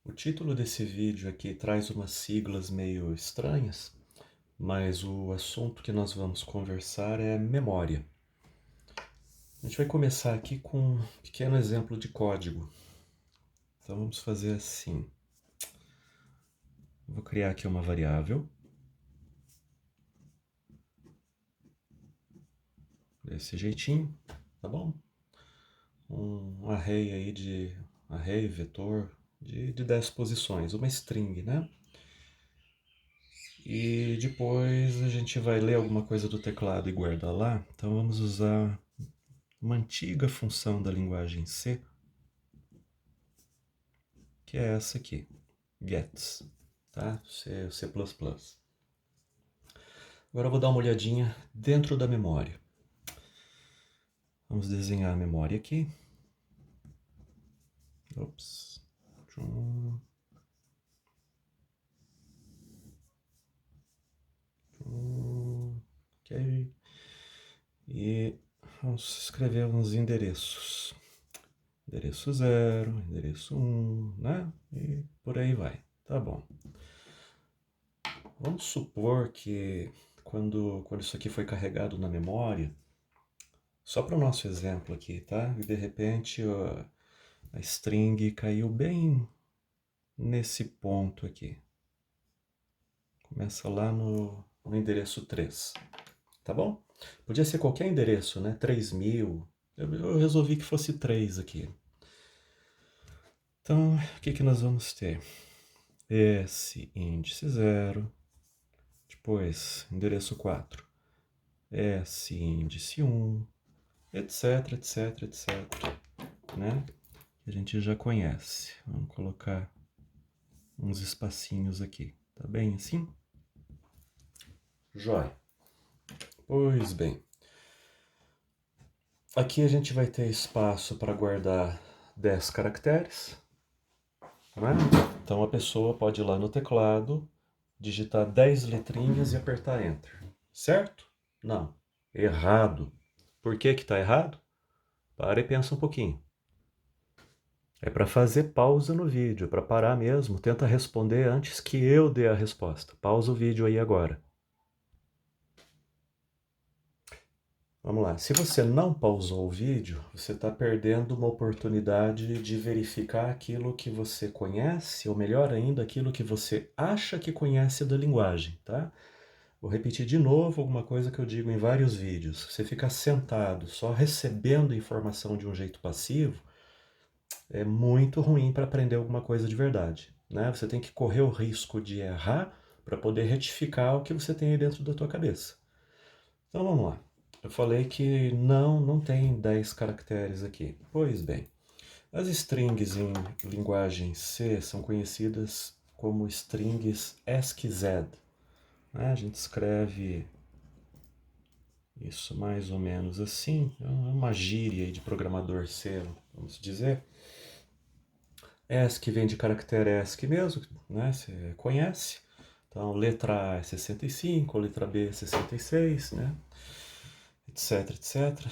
O título desse vídeo aqui traz umas siglas meio estranhas, mas o assunto que nós vamos conversar é memória. A gente vai começar aqui com um pequeno exemplo de código. Então vamos fazer assim. Vou criar aqui uma variável. Desse jeitinho, tá bom? Um array aí array, vetor, de 10 posições, uma string, né? E depois a gente vai ler alguma coisa do teclado e guardar lá. Então vamos usar uma antiga função da linguagem C, que é essa aqui, gets, tá? C++. Agora eu vou dar uma olhadinha dentro da memória. Vamos desenhar a memória aqui. Ops. Ok. E vamos escrever uns endereços. Endereço 0, endereço 1, né? E por aí vai. Tá bom. Vamos supor que quando isso aqui foi carregado na memória, só para o nosso exemplo aqui, tá? E de repente a string caiu bem nesse ponto aqui. Começa lá no endereço 3, tá bom? Podia ser qualquer endereço, né? 3000. Eu resolvi que fosse 3 aqui. Então, o que nós vamos ter? Esse índice 0, depois endereço 4, esse índice 1, etc, etc, etc, né? Que a gente já conhece. Vamos colocar uns espacinhos aqui, tá bem assim? Jóia. Pois bem, aqui a gente vai ter espaço para guardar 10 caracteres, né? Então a pessoa pode ir lá no teclado, digitar 10 letrinhas e apertar Enter, certo? Não, errado. Por que que tá errado? Para e pensa um pouquinho. É para fazer pausa no vídeo, para parar mesmo. Tenta responder antes que eu dê a resposta. Pausa o vídeo aí agora. Vamos lá. Se você não pausou o vídeo, você está perdendo uma oportunidade de verificar aquilo que você conhece, ou melhor ainda, aquilo que você acha que conhece da linguagem, tá? Vou repetir de novo alguma coisa que eu digo em vários vídeos. Você ficar sentado só recebendo informação de um jeito passivo é muito ruim para aprender alguma coisa de verdade, né? Você tem que correr o risco de errar para poder retificar o que você tem aí dentro da tua cabeça. Então vamos lá. Eu falei que não tem 10 caracteres aqui. Pois bem, as strings em linguagem C são conhecidas como strings ASCII-Z, né? A gente escreve isso mais ou menos assim, é uma gíria de programador C, vamos dizer. ASCII vem de caractere ASCII mesmo, né? Você conhece. Então, letra A é 65, letra B é 66, né? Etc, etc.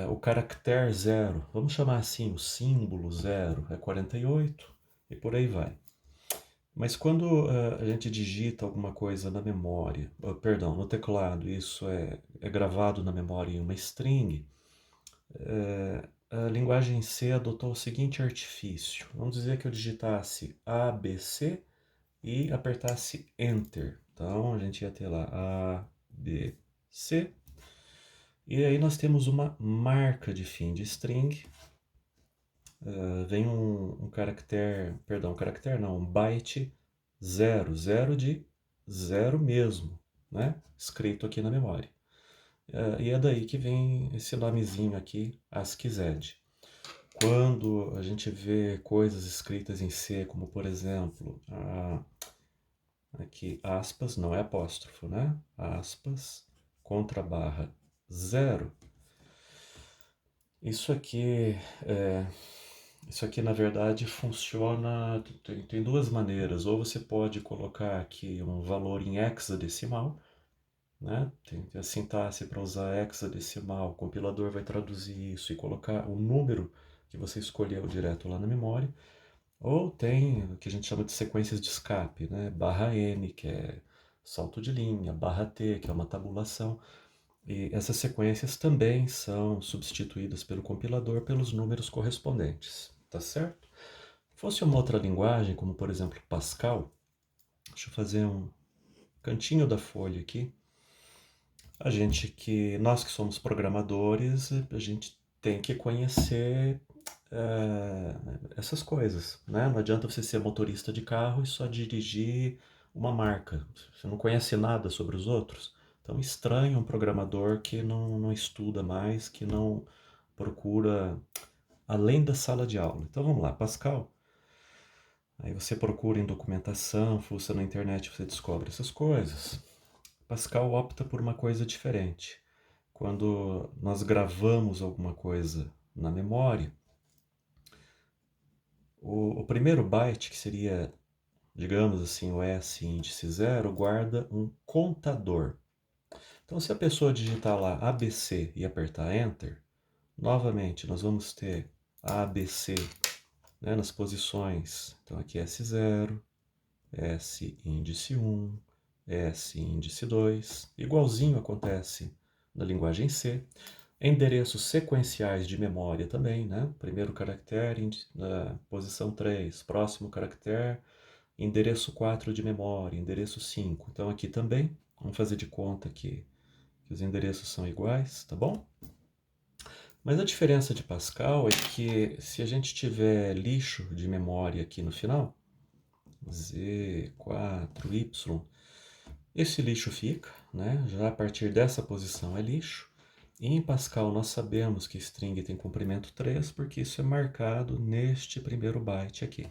O caractere 0, vamos chamar assim, o símbolo 0 é 48 e por aí vai. Mas quando a gente digita alguma coisa na memória, perdão, no teclado, isso é gravado na memória em uma string, a linguagem C adotou o seguinte artifício. Vamos dizer que eu digitasse A, B, C e apertasse Enter. Então a gente ia ter lá A, B, C. E aí nós temos uma marca de fim de string. Vem um caractere, perdão, caractere não, um byte 0, 0 de 0 mesmo, né? Escrito aqui na memória. E é daí que vem esse nomezinho aqui, ASCII-Z. Quando a gente vê coisas escritas em C, como por exemplo, aqui aspas, não é apóstrofo, né? Aspas, contra barra 0. Isso aqui, na verdade funciona, tem duas maneiras. Ou você pode colocar aqui um valor em hexadecimal, né? Tem a sintaxe para usar hexadecimal, o compilador vai traduzir isso e colocar o número que você escolheu direto lá na memória. Ou tem o que a gente chama de sequências de escape, né? Barra N, que é salto de linha, barra T, que é uma tabulação. E essas sequências também são substituídas pelo compilador pelos números correspondentes, tá certo? Se fosse uma outra linguagem, como por exemplo Pascal, deixa eu fazer um cantinho da folha aqui. Nós que somos programadores, a gente tem que conhecer essas coisas, né? Não adianta você ser motorista de carro e só dirigir uma marca. Você não conhece nada sobre os outros. Então, estranho um programador que não estuda mais, que não procura além da sala de aula. Então, vamos lá, Pascal. Aí você procura em documentação, fuça na internet, você descobre essas coisas. Pascal opta por uma coisa diferente. Quando nós gravamos alguma coisa na memória, o primeiro byte, que seria, digamos assim, o S índice 0, guarda um contador. Então, se a pessoa digitar lá ABC e apertar Enter, novamente nós vamos ter ABC, né, nas posições. Então, aqui S0, S índice 1, S índice 2, igualzinho acontece na linguagem C. Endereços sequenciais de memória também, né? Primeiro caractere na posição 3, próximo caractere, endereço 4 de memória, endereço 5. Então aqui também, vamos fazer de conta que os endereços são iguais, tá bom? Mas a diferença de Pascal é que se a gente tiver lixo de memória aqui no final, Z, 4, Y, esse lixo fica, né? Já a partir dessa posição é lixo. E em Pascal nós sabemos que string tem comprimento 3 porque isso é marcado neste primeiro byte aqui,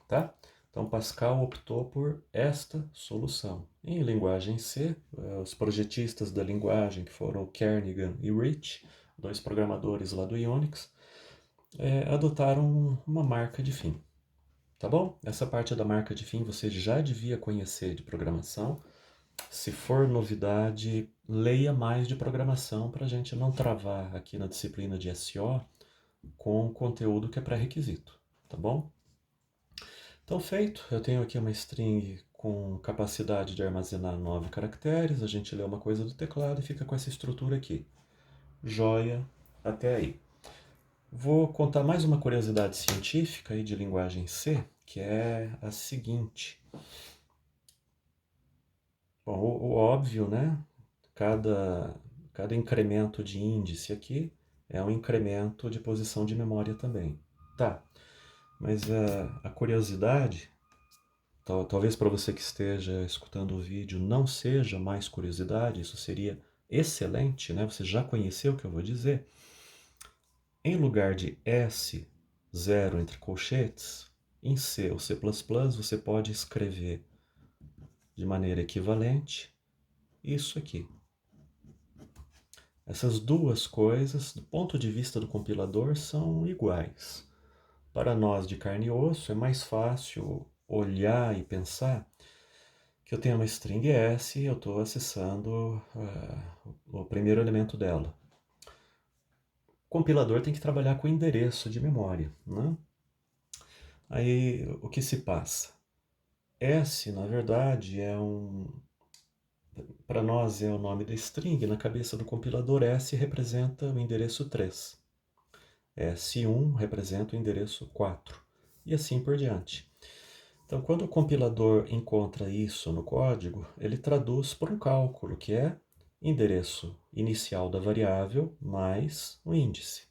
tá? Então Pascal optou por esta solução. Em linguagem C, os projetistas da linguagem, que foram o Kernighan e Rich, dois programadores lá do Unix, adotaram uma marca de fim, tá bom? Essa parte da marca de fim você já devia conhecer de programação. Se for novidade, leia mais de programação para a gente não travar aqui na disciplina de SO com conteúdo que é pré-requisito, tá bom? Então, feito, eu tenho aqui uma string com capacidade de armazenar 9 caracteres, a gente lê uma coisa do teclado e fica com essa estrutura aqui. Joia, até aí. Vou contar mais uma curiosidade científica aí de linguagem C, que é a seguinte. Bom, o óbvio, né? Cada incremento de índice aqui é um incremento de posição de memória também. Tá, mas a curiosidade, talvez para você que esteja escutando o vídeo não seja mais curiosidade, isso seria excelente, né? Você já conheceu o que eu vou dizer. Em lugar de S, 0 entre colchetes, em C ou C++ você pode escrever de maneira equivalente isso aqui. Essas duas coisas, do ponto de vista do compilador, são iguais. Para nós de carne e osso, é mais fácil olhar e pensar que eu tenho uma string S e eu estou acessando o primeiro elemento dela. O compilador tem que trabalhar com endereço de memória, né? Aí, o que se passa? S, na verdade, para nós é o nome da string, na cabeça do compilador S representa o endereço 3. S1 representa o endereço 4, e assim por diante. Então, quando o compilador encontra isso no código, ele traduz por um cálculo, que é endereço inicial da variável mais o índice.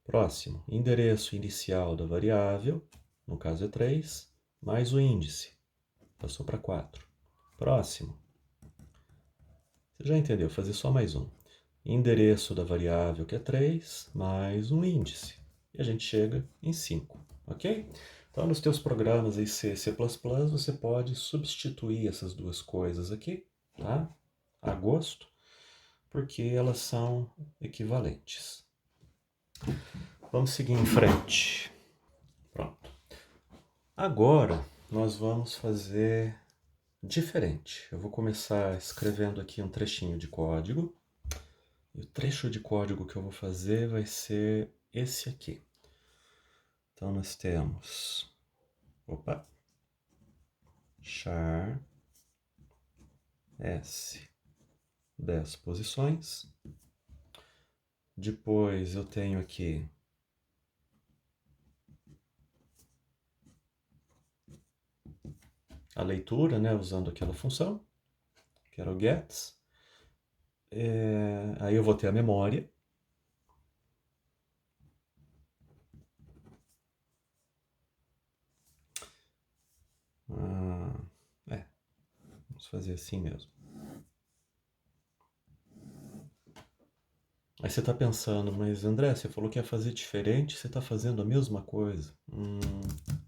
Próximo, endereço inicial da variável, no caso é 3, mais o índice, passou para 4. Próximo, você já entendeu, fazer só mais um. Endereço da variável, que é 3, mais um índice. E a gente chega em 5, ok? Então, nos teus programas aí C, C++, você pode substituir essas duas coisas aqui, tá? A gosto, porque elas são equivalentes. Vamos seguir em frente. Pronto. Agora, nós vamos fazer diferente. Eu vou começar escrevendo aqui um trechinho de código. E o trecho de código que eu vou fazer vai ser esse aqui. Então nós temos, char S, 10 posições. Depois eu tenho aqui a leitura, né, usando aquela função, que era o gets. Aí eu vou ter a memória. Vamos fazer assim mesmo. Aí você está pensando, mas André, você falou que ia fazer diferente, você está fazendo a mesma coisa.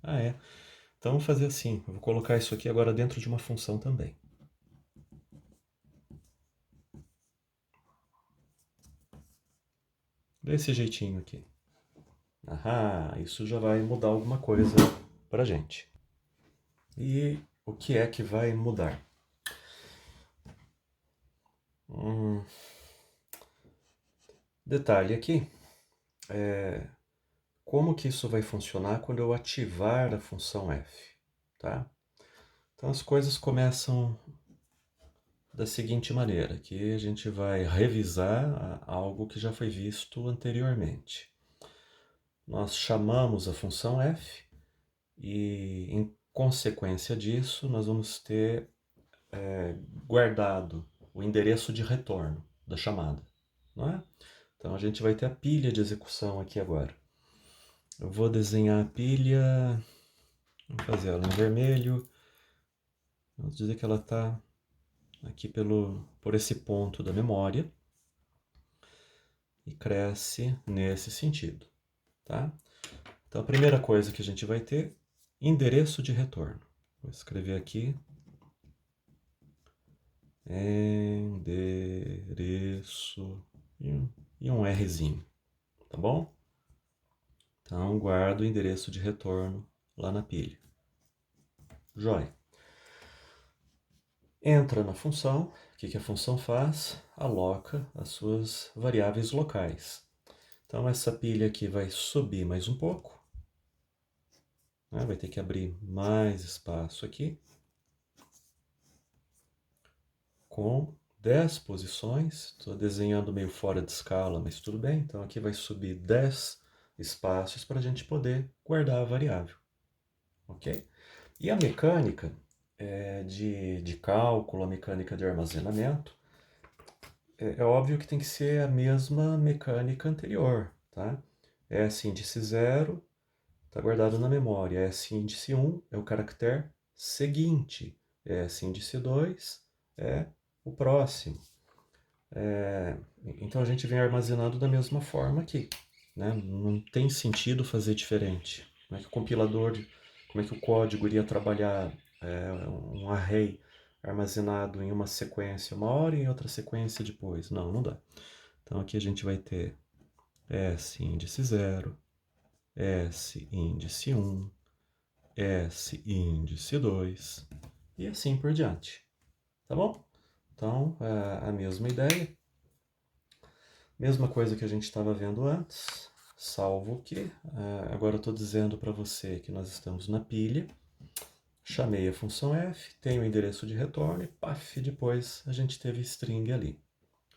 É. Então vamos fazer assim, eu vou colocar isso aqui agora dentro de uma função também. Desse jeitinho aqui. Isso já vai mudar alguma coisa pra gente. E o que é que vai mudar? Detalhe aqui, como que isso vai funcionar quando eu ativar a função f, tá? Então as coisas começam da seguinte maneira, que a gente vai revisar algo que já foi visto anteriormente. Nós chamamos a função f e, em consequência disso, nós vamos ter guardado o endereço de retorno da chamada, não é? Então a gente vai ter a pilha de execução aqui agora. Eu vou desenhar a pilha, vamos fazer ela em vermelho. Vamos dizer que ela está aqui por esse ponto da memória e cresce nesse sentido, tá? Então a primeira coisa que a gente vai ter, endereço de retorno. Vou escrever aqui, endereço e um Rzinho, tá bom? Então guardo o endereço de retorno lá na pilha. Joia. Entra na função, o que a função faz? Aloca as suas variáveis locais. Então essa pilha aqui vai subir mais um pouco, né? Vai ter que abrir mais espaço aqui, com 10 posições. Estou desenhando meio fora de escala, mas tudo bem. Então aqui vai subir 10 espaços para a gente poder guardar a variável, ok? E a mecânica de cálculo, a mecânica de armazenamento, é óbvio que tem que ser a mesma mecânica anterior, tá? S índice 0 está guardado na memória, S índice 1 é o caractere seguinte, S índice 2 é o próximo. Então a gente vem armazenando da mesma forma aqui, né? Não tem sentido fazer diferente. Como é que o compilador, como é que o código iria trabalhar um array armazenado em uma sequência uma hora e em outra sequência depois? Não, não dá. Então aqui a gente vai ter S índice 0, S índice 1, S índice 2 e assim por diante. Tá bom? Então, a mesma ideia. Mesma coisa que a gente estava vendo antes, salvo que agora eu estou dizendo para você que nós estamos na pilha, chamei a função f, tenho o endereço de retorno e paf, depois a gente teve string ali.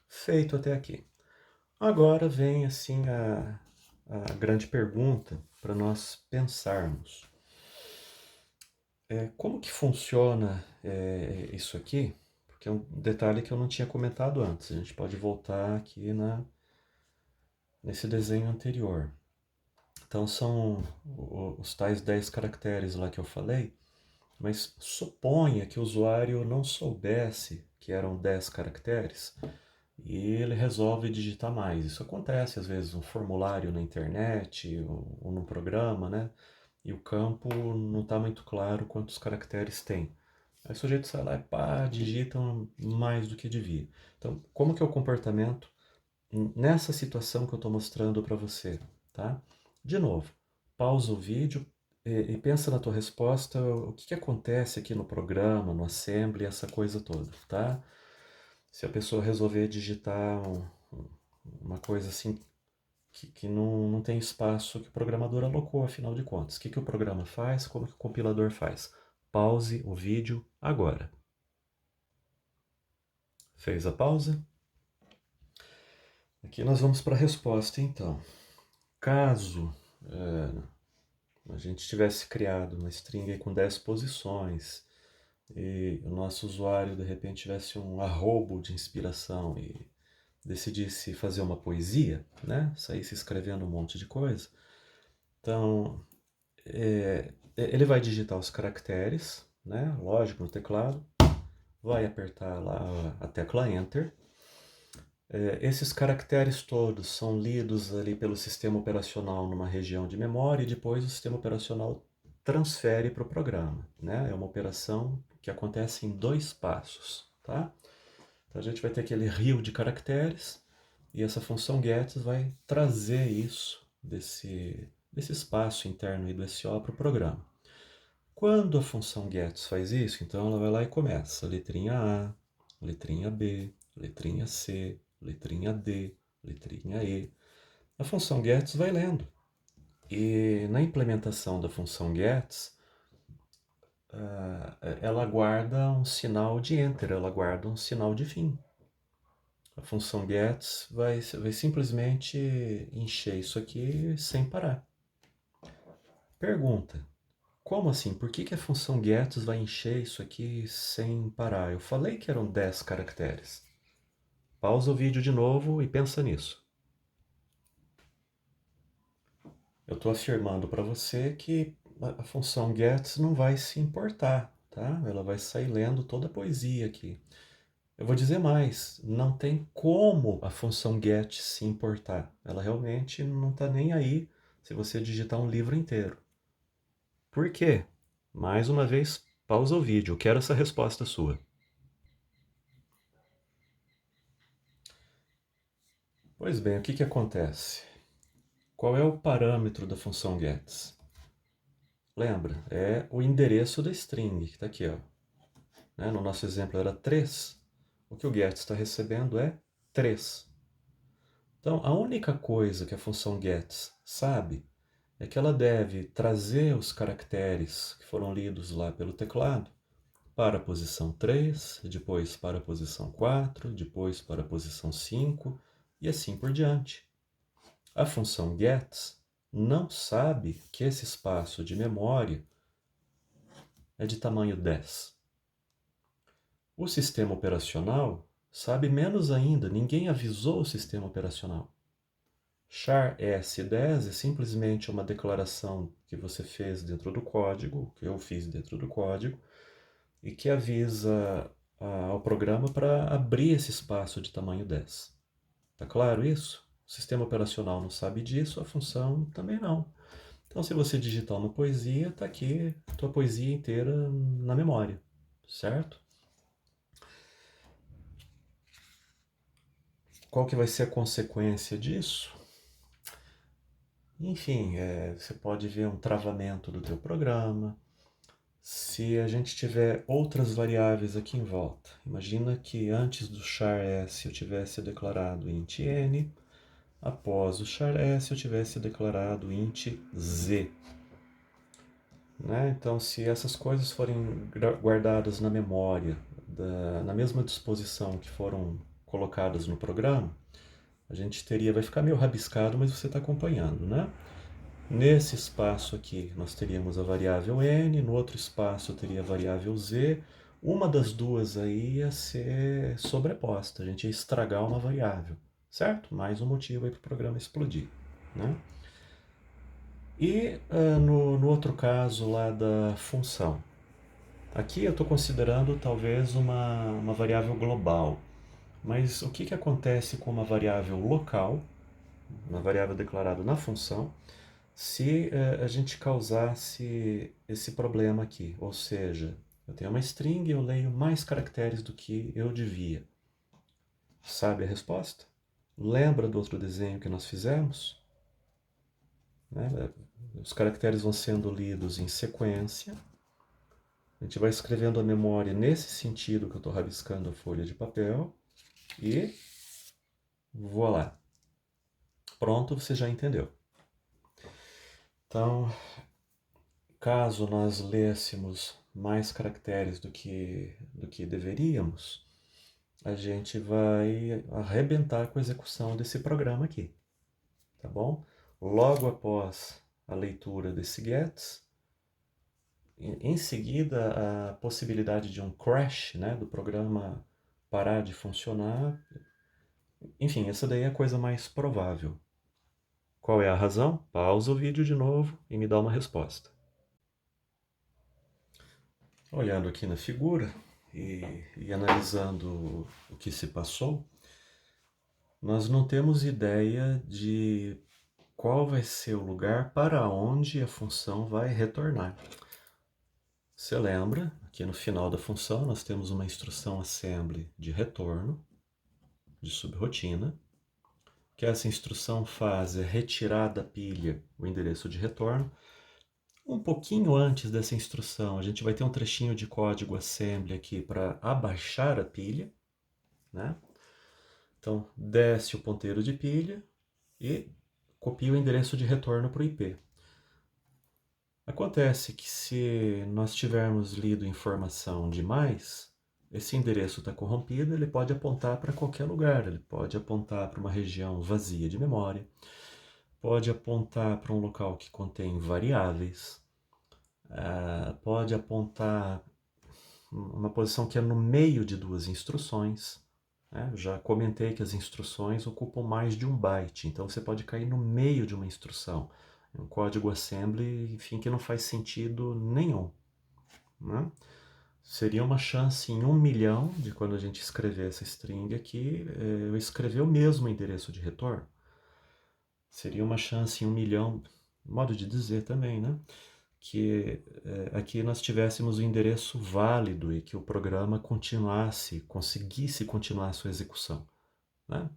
Feito até aqui. Agora vem assim a grande pergunta para nós pensarmos. Como que funciona isso aqui? Porque é um detalhe que eu não tinha comentado antes. A gente pode voltar aqui nesse desenho anterior. Então são os tais 10 caracteres lá que eu falei, mas suponha que o usuário não soubesse que eram 10 caracteres e ele resolve digitar mais. Isso acontece às vezes no formulário na internet ou no programa, né? E o campo não está muito claro quantos caracteres tem. Aí o sujeito sai lá e pá, digita mais do que devia. Então, como que é o comportamento nessa situação que eu estou mostrando para você, tá? De novo, pausa o vídeo e pensa na tua resposta, o que acontece aqui no programa, no assembly, essa coisa toda, tá? Se a pessoa resolver digitar uma coisa assim que não tem espaço que o programador alocou, afinal de contas. O que o programa faz? Como que o compilador faz? Pause o vídeo agora. Fez a pausa? Aqui nós vamos para a resposta, então. Caso a gente tivesse criado uma string aí com 10 posições e o nosso usuário de repente tivesse um arrobo de inspiração e decidisse fazer uma poesia, né? Saísse escrevendo um monte de coisa. Então, ele vai digitar os caracteres, né? Lógico, no teclado, vai apertar lá a tecla Enter. Esses caracteres todos são lidos ali pelo sistema operacional numa região de memória e depois o sistema operacional transfere para o programa, né? É uma operação que acontece em 2 passos, tá? Então a gente vai ter aquele rio de caracteres e essa função get vai trazer isso desse espaço interno aí do SO para o programa. Quando a função get faz isso, então ela vai lá e começa letrinha A, letrinha B, letrinha C, letrinha D, letrinha E. A função get vai lendo. E na implementação da função get, ela guarda um sinal de enter, ela guarda um sinal de fim. A função get vai simplesmente encher isso aqui sem parar. Pergunta: como assim? Por que a função get vai encher isso aqui sem parar? Eu falei que eram 10 caracteres. Pausa o vídeo de novo e pensa nisso. Eu estou afirmando para você que a função get não vai se importar, tá? Ela vai sair lendo toda a poesia aqui. Eu vou dizer mais, não tem como a função get se importar. Ela realmente não está nem aí se você digitar um livro inteiro. Por quê? Mais uma vez, pausa o vídeo, eu quero essa resposta sua. Pois bem, o que acontece? Qual é o parâmetro da função get? Lembra, é o endereço da string, que está aqui, ó. No nosso exemplo era 3. O que o get está recebendo é 3. Então, a única coisa que a função get sabe é que ela deve trazer os caracteres que foram lidos lá pelo teclado para a posição 3, depois para a posição 4, depois para a posição 5 e assim por diante. A função get não sabe que esse espaço de memória é de tamanho 10. O sistema operacional sabe menos ainda, ninguém avisou o sistema operacional. char S10 é simplesmente uma declaração que você fez dentro do código, que eu fiz dentro do código, e que avisa ao programa para abrir esse espaço de tamanho 10. Tá claro isso? O sistema operacional não sabe disso, a função também não. Então, se você digitar uma poesia, está aqui a tua poesia inteira na memória, certo? Qual que vai ser a consequência disso? Enfim, você pode ver um travamento do teu programa. Se a gente tiver outras variáveis aqui em volta, imagina que antes do char s eu tivesse declarado int n, após o char s eu tivesse declarado int z. Então, se essas coisas forem guardadas na memória, na mesma disposição que foram colocadas no programa, a gente vai ficar meio rabiscado, mas você está acompanhando, né? Nesse espaço aqui, nós teríamos a variável n, no outro espaço teria a variável z, uma das duas aí ia ser sobreposta, a gente ia estragar uma variável, certo? Mais um motivo aí para o programa explodir, né? E no outro caso lá da função, aqui eu estou considerando talvez uma variável global, mas o que acontece com uma variável local, uma variável declarada na função, se a gente causasse esse problema aqui, ou seja, eu tenho uma string e eu leio mais caracteres do que eu devia. Sabe a resposta? Lembra do outro desenho que nós fizemos? Os caracteres vão sendo lidos em sequência. A gente vai escrevendo a memória nesse sentido que eu estou rabiscando a folha de papel. E voilá! Pronto, você já entendeu. Então, caso nós lêssemos mais caracteres do que deveríamos, a gente vai arrebentar com a execução desse programa aqui, tá bom? Logo após a leitura desse gets, em seguida a possibilidade de um crash, né, do programa parar de funcionar. Enfim, essa daí é a coisa mais provável. Qual é a razão? Pausa o vídeo de novo e me dá uma resposta. Olhando aqui na figura e analisando o que se passou, nós não temos ideia de qual vai ser o lugar para onde a função vai retornar. Você lembra, aqui no final da função nós temos uma instrução assembly de retorno, de subrotina. O que essa instrução faz é retirar da pilha o endereço de retorno. Um pouquinho antes dessa instrução, a gente vai ter um trechinho de código assembly aqui para abaixar a pilha, né? Então, desce o ponteiro de pilha e copia o endereço de retorno para o IP. Acontece que se nós tivermos lido informação demais, esse endereço está corrompido, ele pode apontar para qualquer lugar, ele pode apontar para uma região vazia de memória, pode apontar para um local que contém variáveis, pode apontar uma posição que é no meio de duas instruções. Né? Já comentei que as instruções ocupam mais de 1 byte, então você pode cair no meio de uma instrução. Um código assembly, enfim, que não faz sentido nenhum. Né? Seria uma chance em 1 milhão de quando a gente escrever essa string aqui, eu escrever o mesmo endereço de retorno. Seria uma chance em 1 milhão, modo de dizer também, né? Que aqui nós tivéssemos o endereço válido e que o programa conseguisse continuar a sua execução. Né?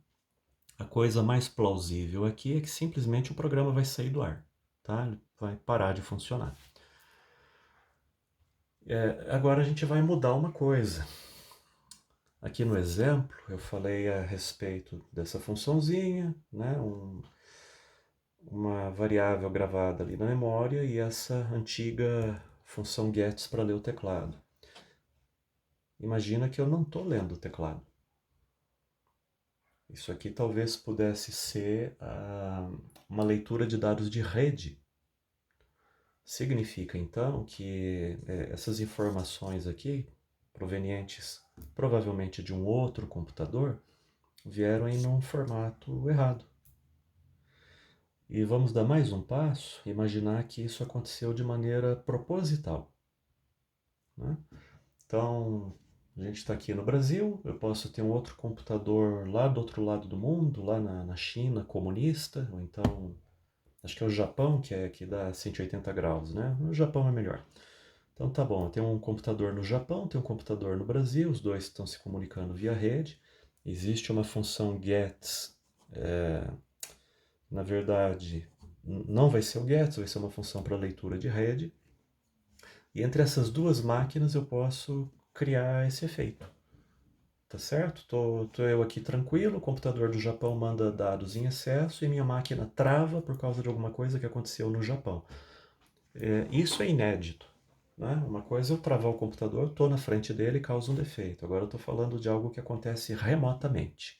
A coisa mais plausível aqui é que simplesmente o programa vai sair do ar, tá? Ele vai parar de funcionar. Agora a gente vai mudar uma coisa. Aqui no exemplo eu falei a respeito dessa funçãozinha, né? Uma variável gravada ali na memória e essa antiga função gets para ler o teclado. Imagina que eu não estou lendo o teclado. Isso aqui talvez pudesse ser uma leitura de dados de rede. Significa então que essas informações aqui, provenientes provavelmente de um outro computador, vieram em um formato errado. E vamos dar mais um passo, imaginar que isso aconteceu de maneira proposital. Né? Então, a gente está aqui no Brasil, eu posso ter um outro computador lá do outro lado do mundo, lá na China comunista, ou então, acho que é o Japão, que dá 180 graus, né? O Japão é melhor. Então tá bom, eu tenho um computador no Japão, tenho um computador no Brasil, os dois estão se comunicando via rede. Existe uma função gets, na verdade, não vai ser o gets, vai ser uma função para leitura de rede. E entre essas duas máquinas eu posso criar esse efeito. Tá certo? Tô eu aqui tranquilo, o computador do Japão manda dados em excesso e minha máquina trava por causa de alguma coisa que aconteceu no Japão. Isso é inédito. Né? Uma coisa é eu travar o computador, estou na frente dele e causa um defeito. Agora eu estou falando de algo que acontece remotamente.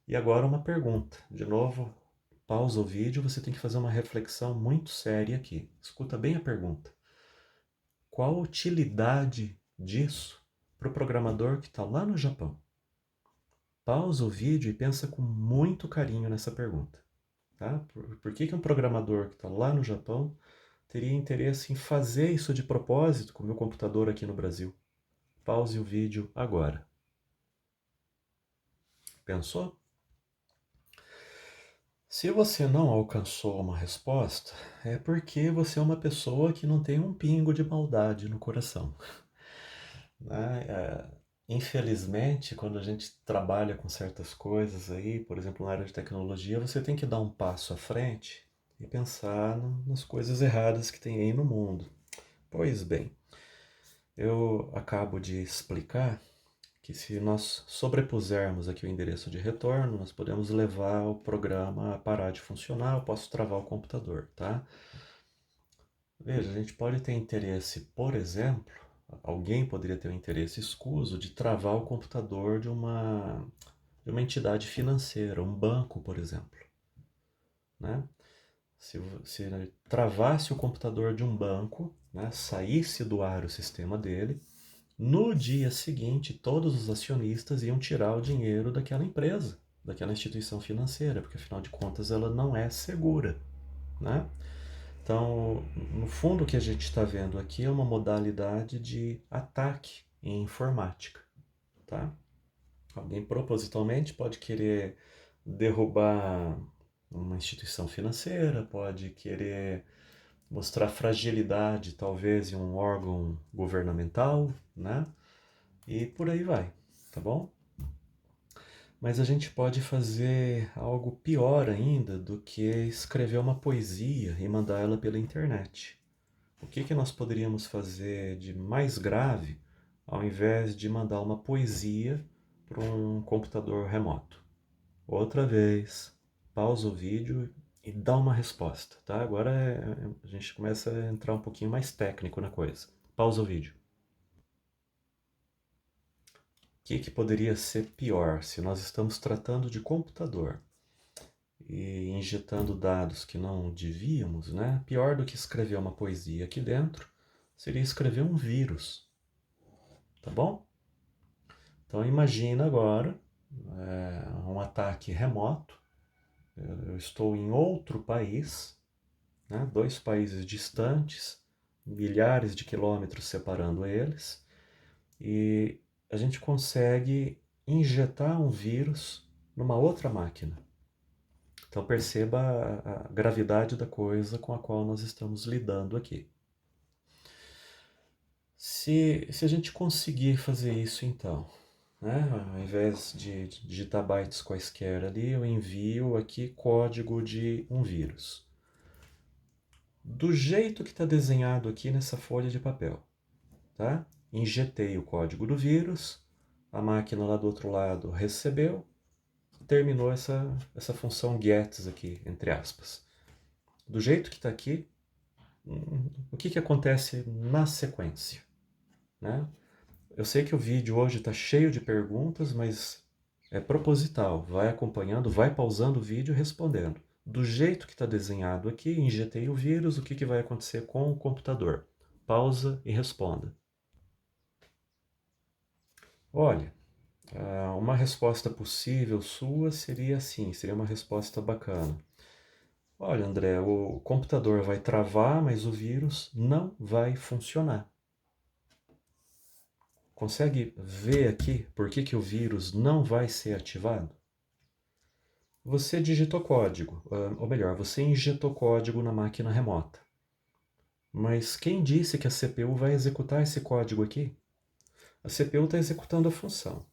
E agora uma pergunta. De novo, pausa o vídeo, você tem que fazer uma reflexão muito séria aqui. Escuta bem a pergunta. Qual a utilidade disso para o programador que está lá no Japão? Pausa o vídeo e pensa com muito carinho nessa pergunta. Tá? Por que um programador que está lá no Japão teria interesse em fazer isso de propósito com o meu computador aqui no Brasil? Pause o vídeo agora. Pensou? Se você não alcançou uma resposta, é porque você é uma pessoa que não tem um pingo de maldade no coração. Né? Infelizmente, quando a gente trabalha com certas coisas aí, por exemplo, na área de tecnologia, você tem que dar um passo à frente e pensar nas coisas erradas que tem aí no mundo. Pois bem, eu acabo de explicar que se nós sobrepusermos aqui o endereço de retorno, nós podemos levar o programa a parar de funcionar, eu posso travar o computador, tá? Veja, a gente pode ter interesse, por exemplo, alguém poderia ter um interesse escuso de travar o computador de uma entidade financeira, um banco, por exemplo, né? Se travasse o computador de um banco, né, saísse do ar o sistema dele, no dia seguinte todos os acionistas iam tirar o dinheiro daquela empresa, daquela instituição financeira, porque afinal de contas ela não é segura, né? Então, no fundo, o que a gente está vendo aqui é uma modalidade de ataque em informática, tá? Alguém propositalmente pode querer derrubar uma instituição financeira, pode querer mostrar fragilidade, talvez, em um órgão governamental, né? E por aí vai, tá bom? Mas a gente pode fazer algo pior ainda do que escrever uma poesia e mandar ela pela internet. O que nós poderíamos fazer de mais grave ao invés de mandar uma poesia para um computador remoto? Outra vez, pausa o vídeo e dá uma resposta, tá? Agora a gente começa a entrar um pouquinho mais técnico na coisa. Pausa o vídeo. O que poderia ser pior se nós estamos tratando de computador e injetando dados que não devíamos, né? Pior do que escrever uma poesia aqui dentro seria escrever um vírus, tá bom? Então imagina agora um ataque remoto. Eu estou em outro país, né? 2 países distantes, milhares de quilômetros separando eles, e a gente consegue injetar um vírus numa outra máquina. Então perceba a gravidade da coisa com a qual nós estamos lidando aqui. Se a gente conseguir fazer isso então, né, ao invés de digitar bytes quaisquer ali, eu envio aqui código de um vírus. Do jeito que está desenhado aqui nessa folha de papel, tá? Injetei o código do vírus, a máquina lá do outro lado recebeu, terminou essa função gets aqui, entre aspas. Do jeito que está aqui, o que acontece na sequência, né? Eu sei que o vídeo hoje está cheio de perguntas, mas é proposital. Vai acompanhando, vai pausando o vídeo e respondendo. Do jeito que está desenhado aqui, injetei o vírus, o que vai acontecer com o computador? Pausa e responda. Olha, uma resposta possível sua seria assim, seria uma resposta bacana. Olha, André, o computador vai travar, mas o vírus não vai funcionar. Consegue ver aqui por que o vírus não vai ser ativado? Você digitou código, ou melhor, você injetou código na máquina remota. Mas quem disse que a CPU vai executar esse código aqui? A CPU está executando a função.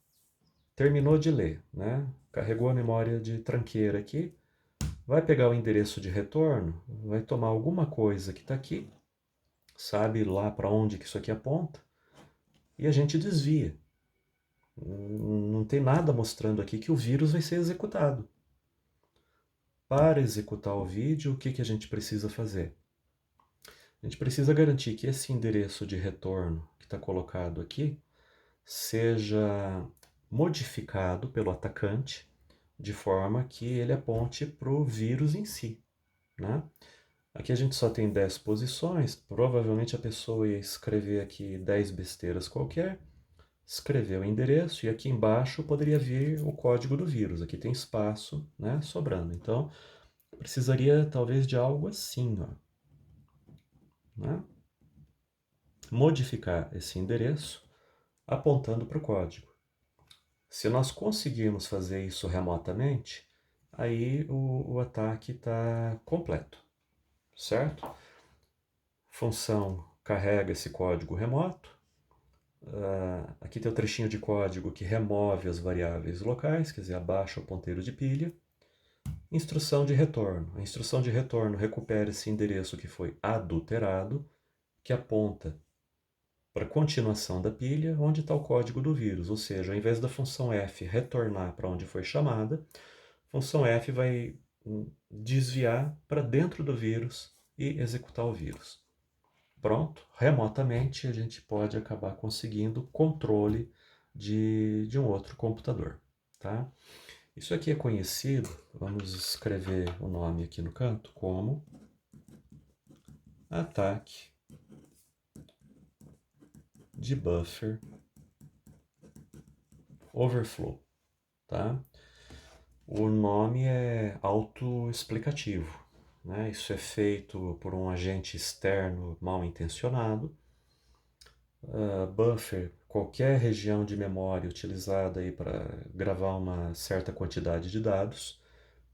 Terminou de ler, né? Carregou a memória de tranqueira aqui, vai pegar o endereço de retorno, vai tomar alguma coisa que está aqui, sabe lá para onde que isso aqui aponta, e a gente desvia. Não tem nada mostrando aqui que o vírus vai ser executado. Para executar o vídeo, o que a gente precisa fazer? A gente precisa garantir que esse endereço de retorno que está colocado aqui seja modificado pelo atacante de forma que ele aponte para o vírus em si, né? Aqui a gente só tem 10 posições, provavelmente a pessoa ia escrever aqui 10 besteiras qualquer, escrever o endereço e aqui embaixo poderia vir o código do vírus. Aqui tem espaço, né, sobrando. Então, precisaria talvez de algo assim, ó, né? Modificar esse endereço apontando para o código. Se nós conseguirmos fazer isso remotamente, aí o ataque está completo, certo? Função carrega esse código remoto. Aqui tem o trechinho de código que remove as variáveis locais, quer dizer, abaixa o ponteiro de pilha. Instrução de retorno. A instrução de retorno recupera esse endereço que foi adulterado, que aponta para a continuação da pilha, onde está o código do vírus. Ou seja, ao invés da função F retornar para onde foi chamada, a função F vai desviar para dentro do vírus e executar o vírus. Pronto, remotamente a gente pode acabar conseguindo controle de um outro computador, tá? Isso aqui é conhecido, vamos escrever o nome aqui no canto, como ataque de buffer overflow, tá? O nome é autoexplicativo, né? Isso é feito por um agente externo mal intencionado. Buffer, qualquer região de memória utilizada aí para gravar uma certa quantidade de dados.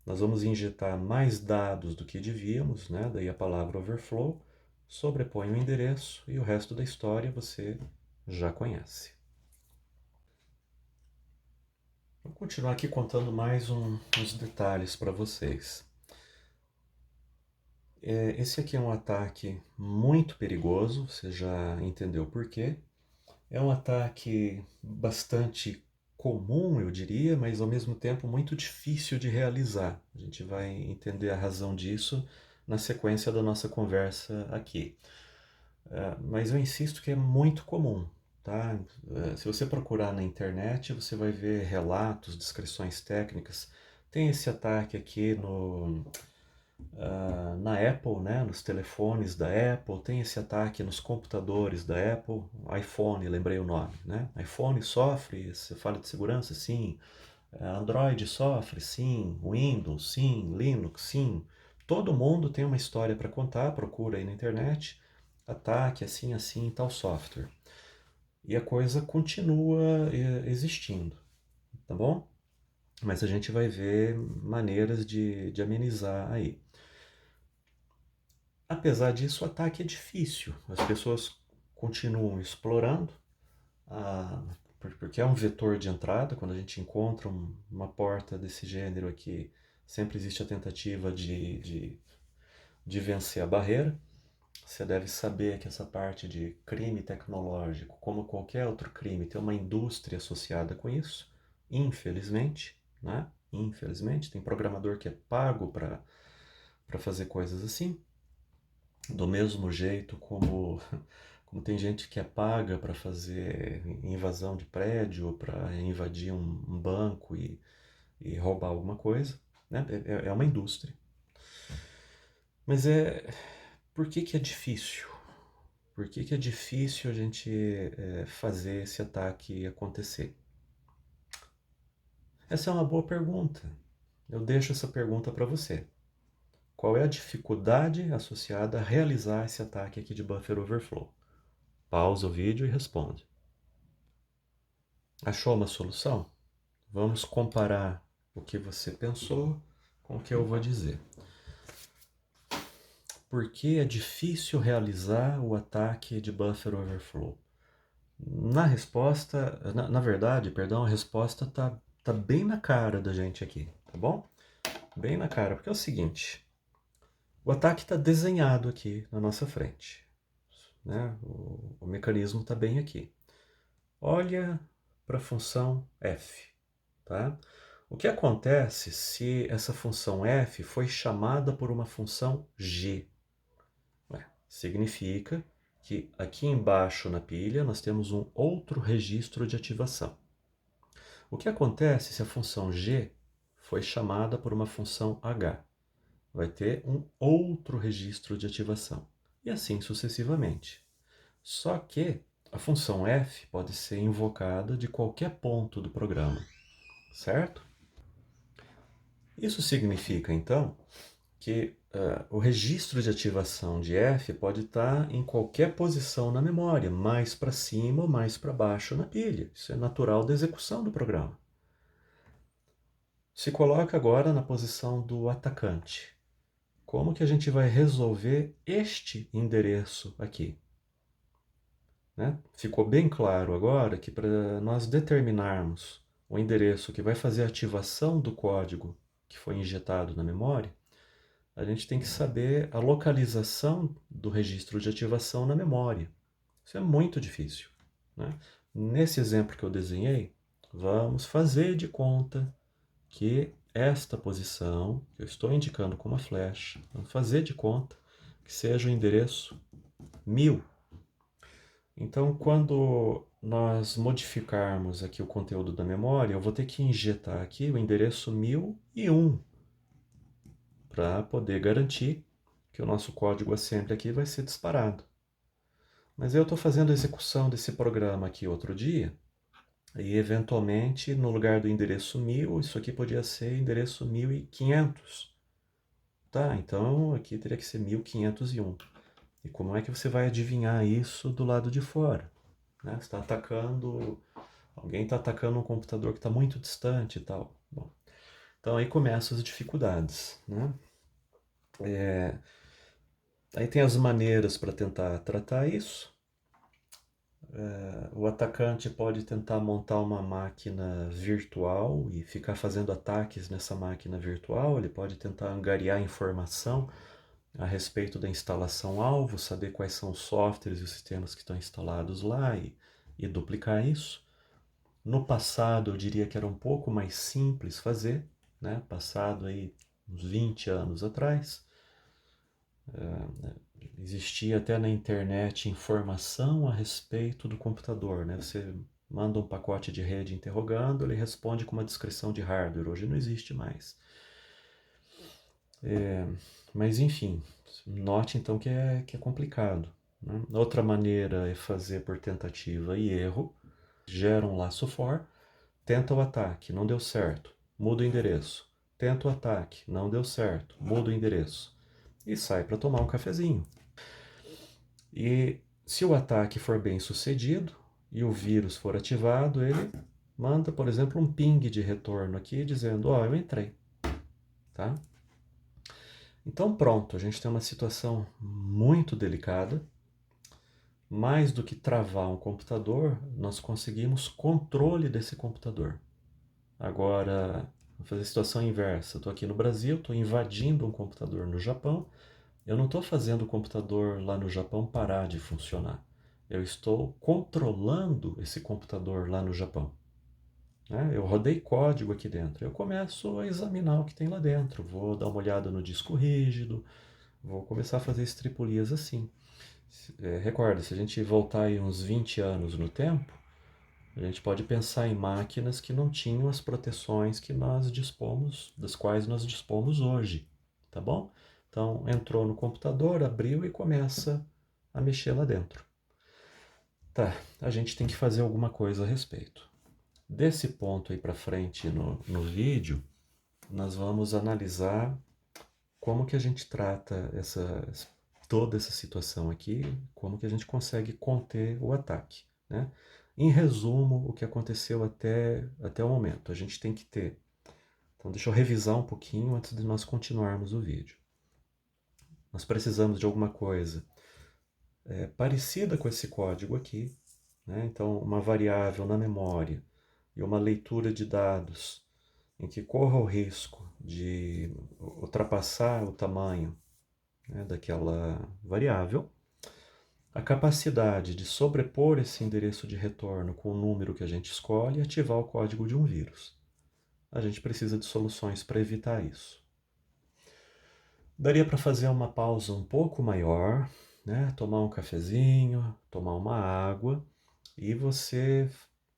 Nós vamos injetar mais dados do que devíamos, né? Daí a palavra overflow, sobrepõe o endereço e o resto da história você já conhece. Vou continuar aqui contando mais uns detalhes para vocês. Esse aqui é um ataque muito perigoso, você já entendeu por quê. É um ataque bastante comum, eu diria, mas ao mesmo tempo muito difícil de realizar. A gente vai entender a razão disso na sequência da nossa conversa aqui. Mas eu insisto que é muito comum, tá? Se você procurar na internet, você vai ver relatos, descrições técnicas. Tem esse ataque aqui na Apple, né, nos telefones da Apple, tem esse ataque nos computadores da Apple, iPhone, lembrei o nome, né? iPhone sofre, você fala de segurança? Sim. Android sofre? Sim. Windows? Sim. Linux? Sim. Todo mundo tem uma história para contar, procura aí na internet, ataque assim, assim, tal software. E a coisa continua existindo, tá bom? Mas a gente vai ver maneiras de amenizar aí. Apesar disso, o ataque é difícil. As pessoas continuam explorando, porque é um vetor de entrada. Quando a gente encontra uma porta desse gênero aqui, sempre existe a tentativa de vencer a barreira. Você deve saber que essa parte de crime tecnológico, como qualquer outro crime, tem uma indústria associada com isso, infelizmente, né? Infelizmente, tem programador que é pago para fazer coisas assim. Do mesmo jeito como tem gente que é paga para fazer invasão de prédio, para invadir um banco e roubar alguma coisa, né? É uma indústria. Mas por que é difícil? Por que é difícil a gente fazer esse ataque acontecer? Essa é uma boa pergunta. Eu deixo essa pergunta para você. Qual é a dificuldade associada a realizar esse ataque aqui de buffer overflow? Pausa o vídeo e responde. Achou uma solução? Vamos comparar o que você pensou com o que eu vou dizer. Por que é difícil realizar o ataque de buffer overflow? Na resposta, na verdade, perdão, a resposta tá bem na cara da gente aqui, tá bom? Bem na cara, porque é o seguinte, o ataque está desenhado aqui na nossa frente, né? O mecanismo está bem aqui. Olha para a função f, tá? O que acontece se essa função f foi chamada por uma função g? Significa que aqui embaixo na pilha nós temos um outro registro de ativação. O que acontece se a função g foi chamada por uma função h? Vai ter um outro registro de ativação, e assim sucessivamente. Só que a função f pode ser invocada de qualquer ponto do programa, certo? Isso significa, então, que o registro de ativação de f pode estar em qualquer posição na memória, mais para cima ou mais para baixo na pilha. Isso é natural da execução do programa. Se coloca agora na posição do atacante. Como que a gente vai resolver este endereço aqui? Né? Ficou bem claro agora que para nós determinarmos o endereço que vai fazer a ativação do código que foi injetado na memória, a gente tem que saber a localização do registro de ativação na memória. Isso é muito difícil, né? Nesse exemplo que eu desenhei, vamos fazer de conta que esta posição, que eu estou indicando com uma flecha, vamos fazer de conta que seja o endereço 1000. Então, quando nós modificarmos aqui o conteúdo da memória, eu vou ter que injetar aqui o endereço 1001 para poder garantir que o nosso código assembly aqui vai ser disparado. Mas eu estou fazendo a execução desse programa aqui outro dia, e eventualmente, no lugar do endereço 1000, isso aqui podia ser endereço 1500. Tá, então aqui teria que ser 1501. E como é que você vai adivinhar isso do lado de fora? Né? Você está atacando... Alguém está atacando um computador que está muito distante e tal. Bom, então aí começam as dificuldades, né? Aí tem as maneiras para tentar tratar isso. O atacante pode tentar montar uma máquina virtual e ficar fazendo ataques nessa máquina virtual. Ele pode tentar angariar informação a respeito da instalação alvo, saber quais são os softwares e os sistemas que estão instalados lá e duplicar isso. No passado, eu diria que era um pouco mais simples fazer, né? Passado aí uns 20 anos atrás. Existia até na internet informação a respeito do computador, né? Você manda um pacote de rede interrogando, ele responde com uma descrição de hardware. Hoje não existe mais. Mas enfim, note então que é complicado, né? Outra maneira é fazer por tentativa e erro. Gera um laço for, tenta o ataque, não deu certo, muda o endereço. Tenta o ataque, não deu certo, muda o endereço. E sai para tomar um cafezinho. E se o ataque for bem sucedido e o vírus for ativado, ele manda, por exemplo, um ping de retorno aqui dizendo: ó, eu entrei, tá? Então pronto, a gente tem uma situação muito delicada. Mais do que travar um computador, nós conseguimos controle desse computador. Agora, vou fazer a situação inversa. Estou aqui no Brasil, estou invadindo um computador no Japão. Eu não estou fazendo o computador lá no Japão parar de funcionar. Eu estou controlando esse computador lá no Japão. Né? Eu rodei código aqui dentro. Eu começo a examinar o que tem lá dentro. Vou dar uma olhada no disco rígido. Vou começar a fazer estripulias assim. Recorda, se a gente voltar aí uns 20 anos no tempo, a gente pode pensar em máquinas que não tinham as proteções que nós dispomos, das quais nós dispomos hoje, tá bom? Então, entrou no computador, abriu e começa a mexer lá dentro. Tá, a gente tem que fazer alguma coisa a respeito. Desse ponto aí para frente no vídeo, nós vamos analisar como que a gente trata toda essa situação aqui, como que a gente consegue conter o ataque, né? Em resumo, o que aconteceu até o momento. A gente tem que ter... Então, deixa eu revisar um pouquinho antes de nós continuarmos o vídeo. Nós precisamos de alguma coisa parecida com esse código aqui, né? Então, uma variável na memória e uma leitura de dados em que corra o risco de ultrapassar o tamanho, né, daquela variável, a capacidade de sobrepor esse endereço de retorno com o número que a gente escolhe e ativar o código de um vírus. A gente precisa de soluções para evitar isso. Daria para fazer uma pausa um pouco maior, né? Tomar um cafezinho, tomar uma água e você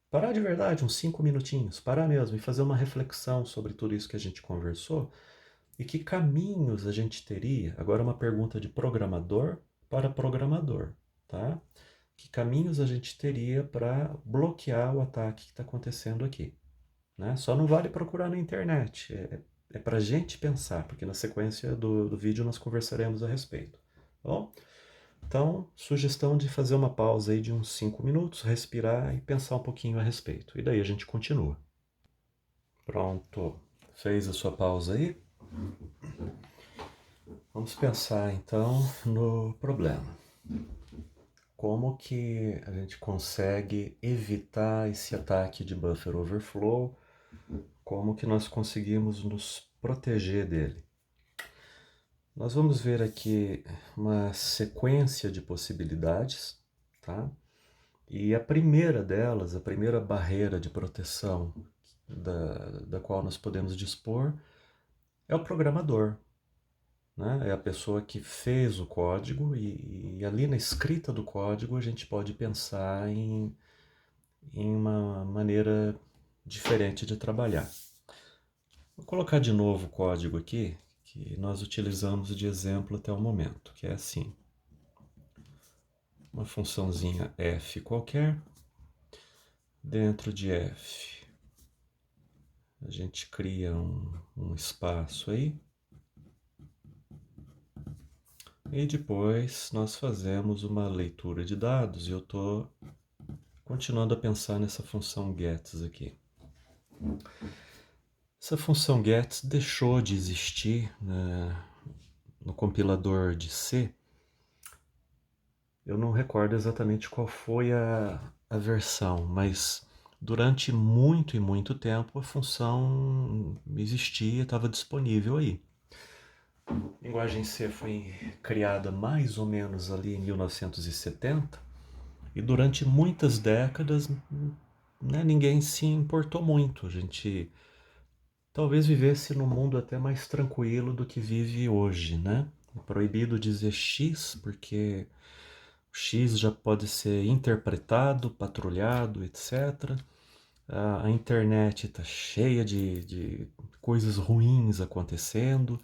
parar de verdade uns 5 minutinhos, parar mesmo e fazer uma reflexão sobre tudo isso que a gente conversou e que caminhos a gente teria. Agora uma pergunta de programador para programador, tá? Que caminhos a gente teria para bloquear o ataque que está acontecendo aqui, né? Só não vale procurar na internet, é para a gente pensar, porque na sequência do vídeo nós conversaremos a respeito. Bom, então, sugestão de fazer uma pausa aí de uns 5 minutos, respirar e pensar um pouquinho a respeito. E daí a gente continua. Pronto, fez a sua pausa aí? Vamos pensar então no problema. Como que a gente consegue evitar esse ataque de buffer overflow? Como que nós conseguimos nos proteger dele? Nós vamos ver aqui uma sequência de possibilidades, tá? E a primeira delas, a primeira barreira de proteção da qual nós podemos dispor é o programador, né? É a pessoa que fez o código e ali na escrita do código a gente pode pensar em uma maneira diferente de trabalhar. Vou colocar de novo o código aqui, que nós utilizamos de exemplo até o momento, que é assim. Uma funçãozinha f qualquer, dentro de f a gente cria um espaço aí, e depois nós fazemos uma leitura de dados, e eu estou continuando a pensar nessa função gets aqui. Essa função gets deixou de existir, né, no compilador de C. Eu não recordo exatamente qual foi a versão, mas durante muito e muito tempo a função existia, estava disponível aí. A linguagem C foi criada mais ou menos ali em 1970 e durante muitas décadas, né, ninguém se importou muito. A gente talvez vivesse num mundo até mais tranquilo do que vive hoje, né? É proibido dizer X porque o X já pode ser interpretado, patrulhado, etc. A internet está cheia de coisas ruins acontecendo.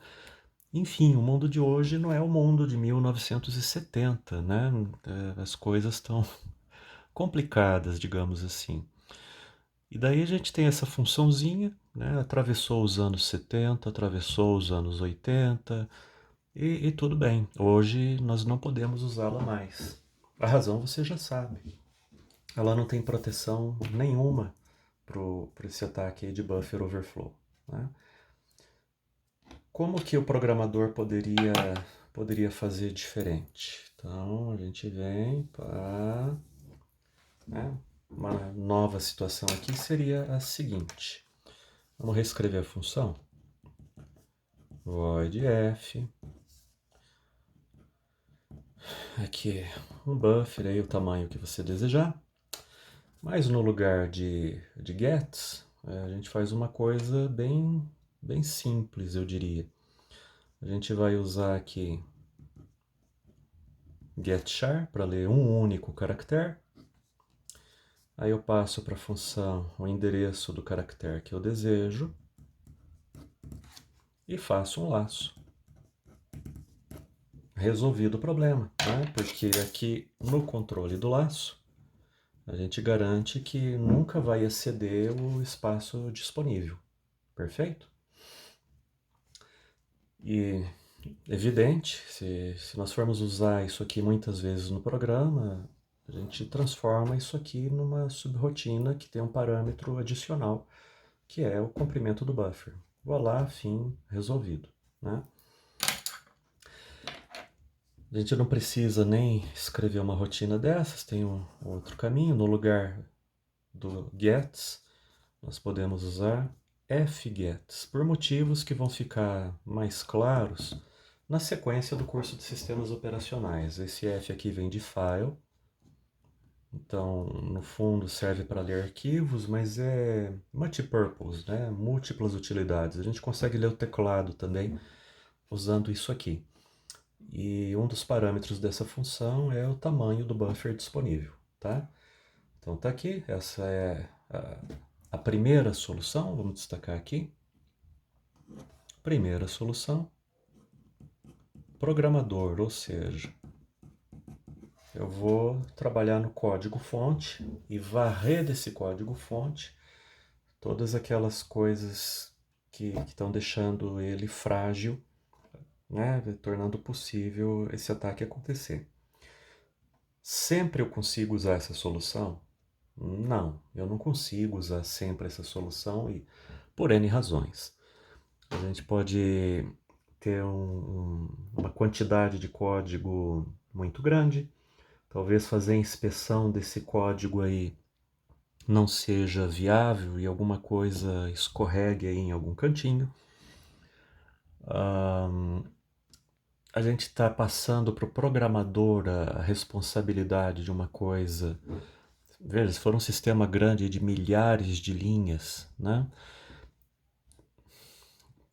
Enfim, o mundo de hoje não é o mundo de 1970, né? As coisas estão complicadas, digamos assim. E daí a gente tem essa funçãozinha, né? Atravessou os anos 70, atravessou os anos 80, e tudo bem. Hoje nós não podemos usá-la mais. A razão você já sabe. Ela não tem proteção nenhuma para esse ataque de buffer overflow, né? Como que o programador poderia fazer diferente? Então a gente vem para, né, uma nova situação aqui seria a seguinte. Vamos reescrever a função. Void f. Aqui um buffer, aí o tamanho que você desejar. Mas no lugar de gets, a gente faz uma coisa bem simples, eu diria. A gente vai usar aqui getChar para ler um único caractere. Aí eu passo para a função o endereço do caractere que eu desejo e faço um laço. Resolvido o problema, né? Porque aqui no controle do laço a gente garante que nunca vai exceder o espaço disponível. Perfeito? E evidente, se nós formos usar isso aqui muitas vezes no programa, a gente transforma isso aqui numa subrotina que tem um parâmetro adicional, que é o comprimento do buffer. Voilá, fim, resolvido, né? A gente não precisa nem escrever uma rotina dessas, tem um outro caminho. No lugar do gets, nós podemos usar fgets, por motivos que vão ficar mais claros na sequência do curso de sistemas operacionais. Esse F aqui vem de file, então no fundo serve para ler arquivos, mas é multipurpose, né? Múltiplas utilidades. A gente consegue ler o teclado também usando isso aqui. E um dos parâmetros dessa função é o tamanho do buffer disponível, tá? Então tá aqui, essa é a primeira solução, vamos destacar aqui. Primeira solução, programador, ou seja, eu vou trabalhar no código-fonte e varrer desse código-fonte todas aquelas coisas que estão deixando ele frágil, né, tornando possível esse ataque acontecer. Sempre eu consigo usar essa solução? Não, eu não consigo usar sempre essa solução e por N razões. A gente pode ter uma quantidade de código muito grande, talvez fazer a inspeção desse código aí não seja viável e alguma coisa escorregue aí em algum cantinho. A gente está passando para o programador a responsabilidade de uma coisa Veja, se for um sistema grande de milhares de linhas, né?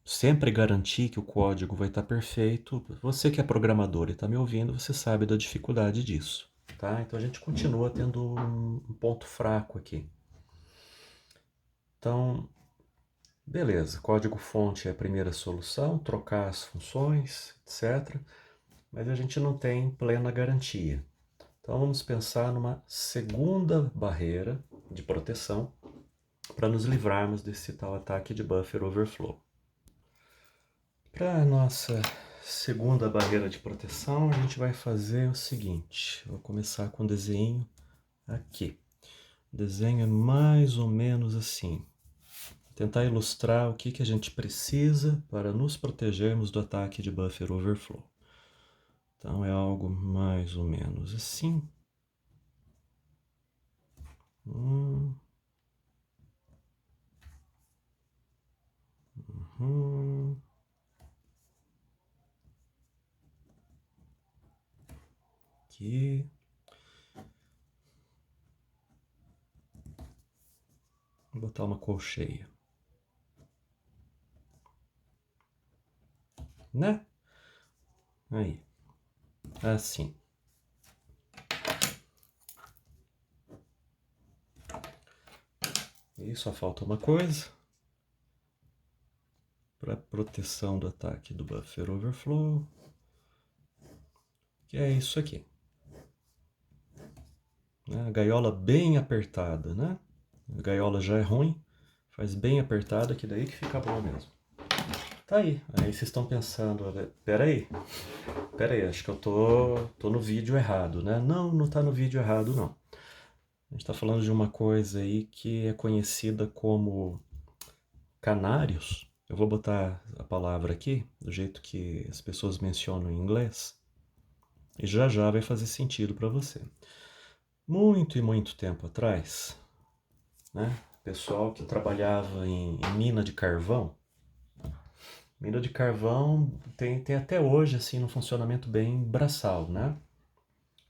Sempre garantir que o código vai estar perfeito. Você que é programador e está me ouvindo, você sabe da dificuldade disso, tá? Então a gente continua tendo um ponto fraco aqui. Então, beleza, código-fonte é a primeira solução, trocar as funções, etc. Mas a gente não tem plena garantia. Então vamos pensar numa segunda barreira de proteção para nos livrarmos desse tal ataque de buffer overflow. Para a nossa segunda barreira de proteção, a gente vai fazer o seguinte. Vou começar com o desenho aqui. O desenho é mais ou menos assim. Vou tentar ilustrar o que a gente precisa para nos protegermos do ataque de buffer overflow. Então é algo mais ou menos assim. Aqui. Vou botar uma colcheia. Né? Aí. Assim. E só falta uma coisa. Para proteção do ataque do buffer overflow. Que é isso aqui. A gaiola bem apertada, né? A gaiola já é ruim. Faz bem apertada, que daí que fica bom mesmo. Tá aí. Aí vocês estão pensando, peraí, acho que eu tô no vídeo errado, né? Não, não tá no vídeo errado, não. A gente tá falando de uma coisa aí que é conhecida como canários. Eu vou botar a palavra aqui, do jeito que as pessoas mencionam em inglês, e já já vai fazer sentido para você. Muito e muito tempo atrás, né? Pessoal que trabalhava em mina de carvão. Mina de carvão tem até hoje, assim, um funcionamento bem braçal, né?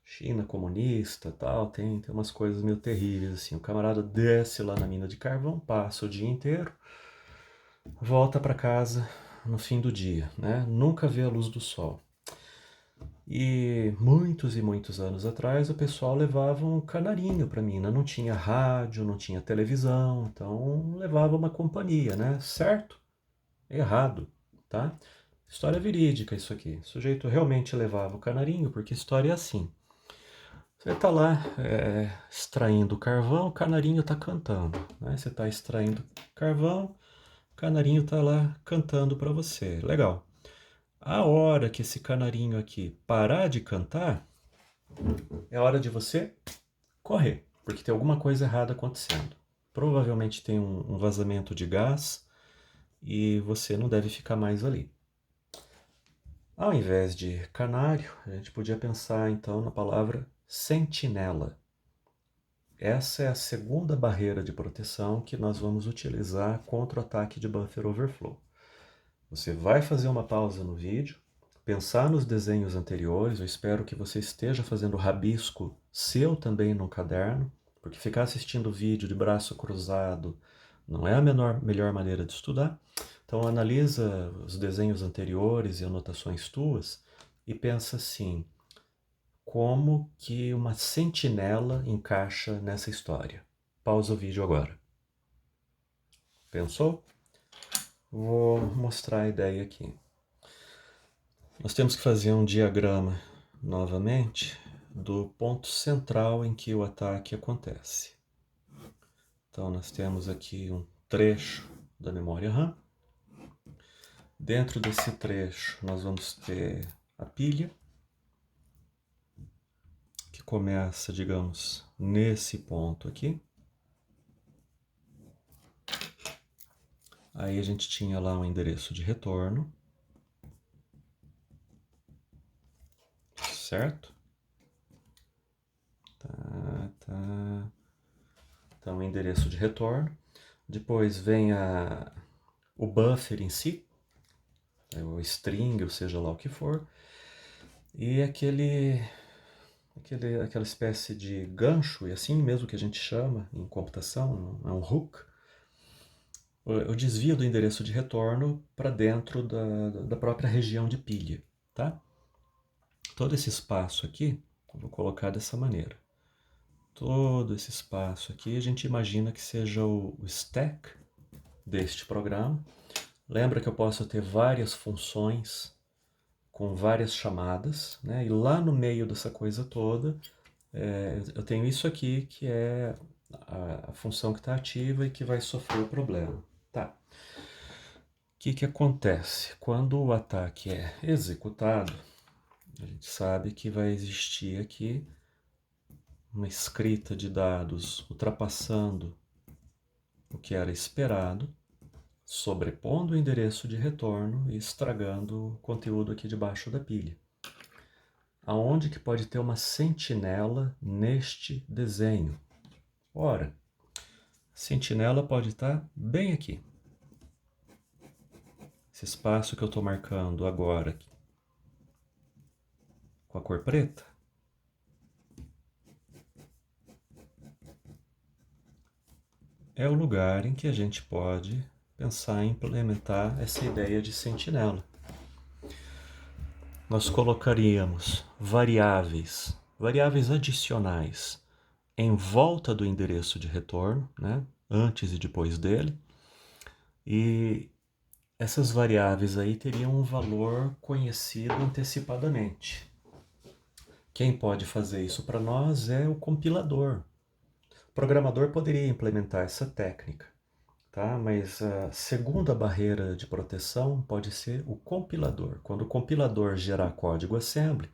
China comunista, tal, tem umas coisas meio terríveis, assim. O camarada desce lá na mina de carvão, passa o dia inteiro, volta para casa no fim do dia, né? Nunca vê a luz do sol. E muitos anos atrás o pessoal levava um canarinho para a mina. Não tinha rádio, não tinha televisão, então levava uma companhia, né? Certo? Errado, tá? História verídica isso aqui. O sujeito realmente levava o canarinho, porque a história é assim. Você está lá extraindo carvão, o canarinho está cantando. Né? Você está extraindo carvão, o canarinho está lá cantando para você. Legal. A hora que esse canarinho aqui parar de cantar, é hora de você correr, porque tem alguma coisa errada acontecendo. Provavelmente tem um vazamento de gás e você não deve ficar mais ali. Ao invés de canário, a gente podia pensar então na palavra sentinela. Essa é a segunda barreira de proteção que nós vamos utilizar contra o ataque de buffer overflow. Você vai fazer uma pausa no vídeo, pensar nos desenhos anteriores. Eu espero que você esteja fazendo rabisco seu também no caderno, porque ficar assistindo o vídeo de braço cruzado não é a melhor maneira de estudar. Então analisa os desenhos anteriores e anotações tuas e pensa assim, como que uma sentinela encaixa nessa história? Pausa o vídeo agora. Pensou? Vou mostrar a ideia aqui. Nós temos que fazer um diagrama novamente do ponto central em que o ataque acontece. Então nós temos aqui um trecho da memória RAM. Dentro desse trecho nós vamos ter a pilha, que começa, digamos, nesse ponto aqui. Aí a gente tinha lá um endereço de retorno, certo? Tá. Então, endereço de retorno. Depois vem o buffer em si, o string, ou seja lá o que for. E aquele aquela espécie de gancho, e assim mesmo que a gente chama em computação, é um hook, o desvio do endereço de retorno para dentro da própria região de pilha, tá? Todo esse espaço aqui, eu vou colocar dessa maneira. Todo esse espaço aqui a gente imagina que seja o stack deste programa. Lembra que eu posso ter várias funções com várias chamadas, né? E lá no meio dessa coisa toda, eu tenho isso aqui que é a função que está ativa e que vai sofrer o problema. Tá. O que acontece? Quando o ataque é executado, a gente sabe que vai existir aqui uma escrita de dados ultrapassando o que era esperado, sobrepondo o endereço de retorno e estragando o conteúdo aqui debaixo da pilha. Aonde que pode ter uma sentinela neste desenho? Ora, a sentinela pode estar bem aqui. Esse espaço que eu estou marcando agora aqui, com a cor preta, é o lugar em que a gente pode pensar em implementar essa ideia de sentinela. Nós colocaríamos variáveis adicionais em volta do endereço de retorno, né, antes e depois dele, e essas variáveis aí teriam um valor conhecido antecipadamente. Quem pode fazer isso para nós é o compilador. O programador poderia implementar essa técnica, tá? Mas a segunda barreira de proteção pode ser o compilador. Quando o compilador gerar código assembly,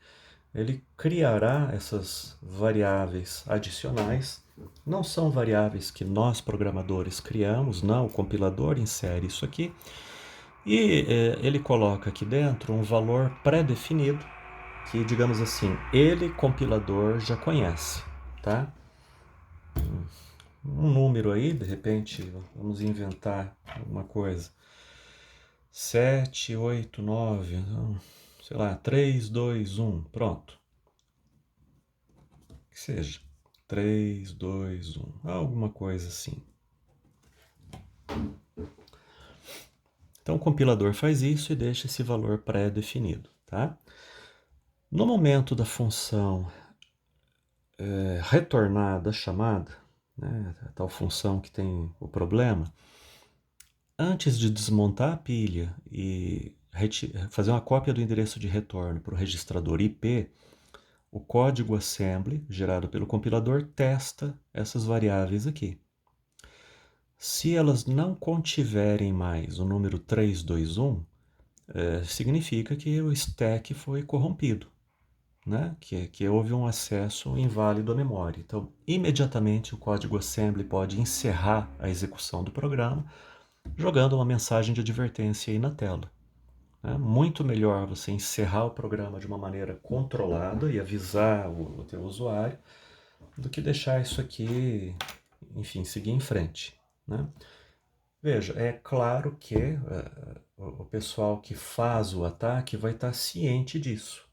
ele criará essas variáveis adicionais. Não são variáveis que nós programadores criamos, não, o compilador insere isso aqui e ele coloca aqui dentro um valor pré-definido que, digamos assim, ele, compilador, já conhece, tá? Um número aí, de repente, vamos inventar alguma coisa. 7, 8, 9, sei lá, 3, 2, 1, pronto. Que seja 3, 2, 1, alguma coisa assim. Então o compilador faz isso e deixa esse valor pré-definido, tá? No momento da função retornar da chamada, né, a tal função que tem o problema, antes de desmontar a pilha e fazer uma cópia do endereço de retorno para o registrador IP, o código assembly gerado pelo compilador testa essas variáveis aqui. Se elas não contiverem mais o número 321, significa que o stack foi corrompido, né? que houve um acesso inválido à memória. Então, imediatamente o código assembly pode encerrar a execução do programa, jogando uma mensagem de advertência aí na tela. É muito melhor você encerrar o programa de uma maneira controlada e avisar o teu usuário do que deixar isso aqui, enfim, seguir em frente, né? Veja, é claro que o pessoal que faz o ataque vai estar ciente disso.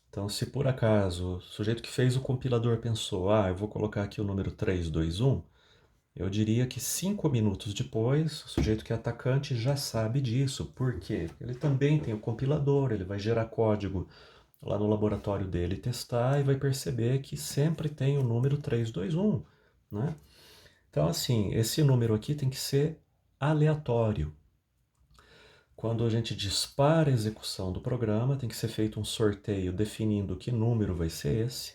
Então, se por acaso o sujeito que fez o compilador pensou, eu vou colocar aqui o número 321, eu diria que 5 minutos depois, o sujeito que é atacante já sabe disso. Por quê? Ele também tem o compilador, ele vai gerar código lá no laboratório dele, testar e vai perceber que sempre tem o número 321, né? Então, assim, esse número aqui tem que ser aleatório. Quando a gente dispara a execução do programa, tem que ser feito um sorteio definindo que número vai ser esse.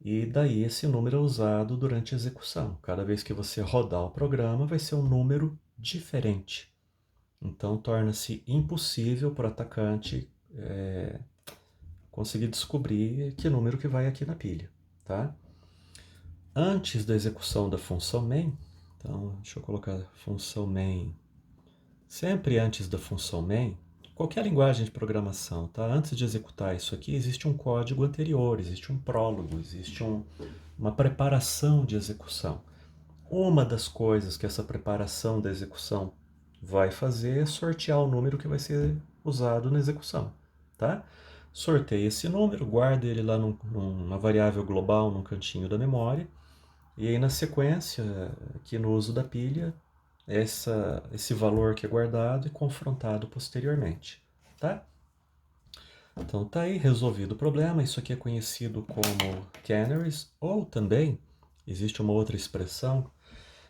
E daí esse número é usado durante a execução. Cada vez que você rodar o programa, vai ser um número diferente. Então torna-se impossível para o atacante conseguir descobrir que número que vai aqui na pilha, tá? Antes da execução da função main, então deixa eu colocar função main, sempre antes da função main, qualquer linguagem de programação, tá? Antes de executar isso aqui, existe um código anterior, existe um prólogo, existe uma preparação de execução. Uma das coisas que essa preparação da execução vai fazer é sortear o número que vai ser usado na execução, tá? sorteie esse número, guarde ele lá numa variável global, num cantinho da memória, e aí na sequência, aqui no uso da pilha, esse valor que é guardado e confrontado posteriormente, tá? Então tá aí resolvido o problema. Isso aqui é conhecido como canaries, ou também existe uma outra expressão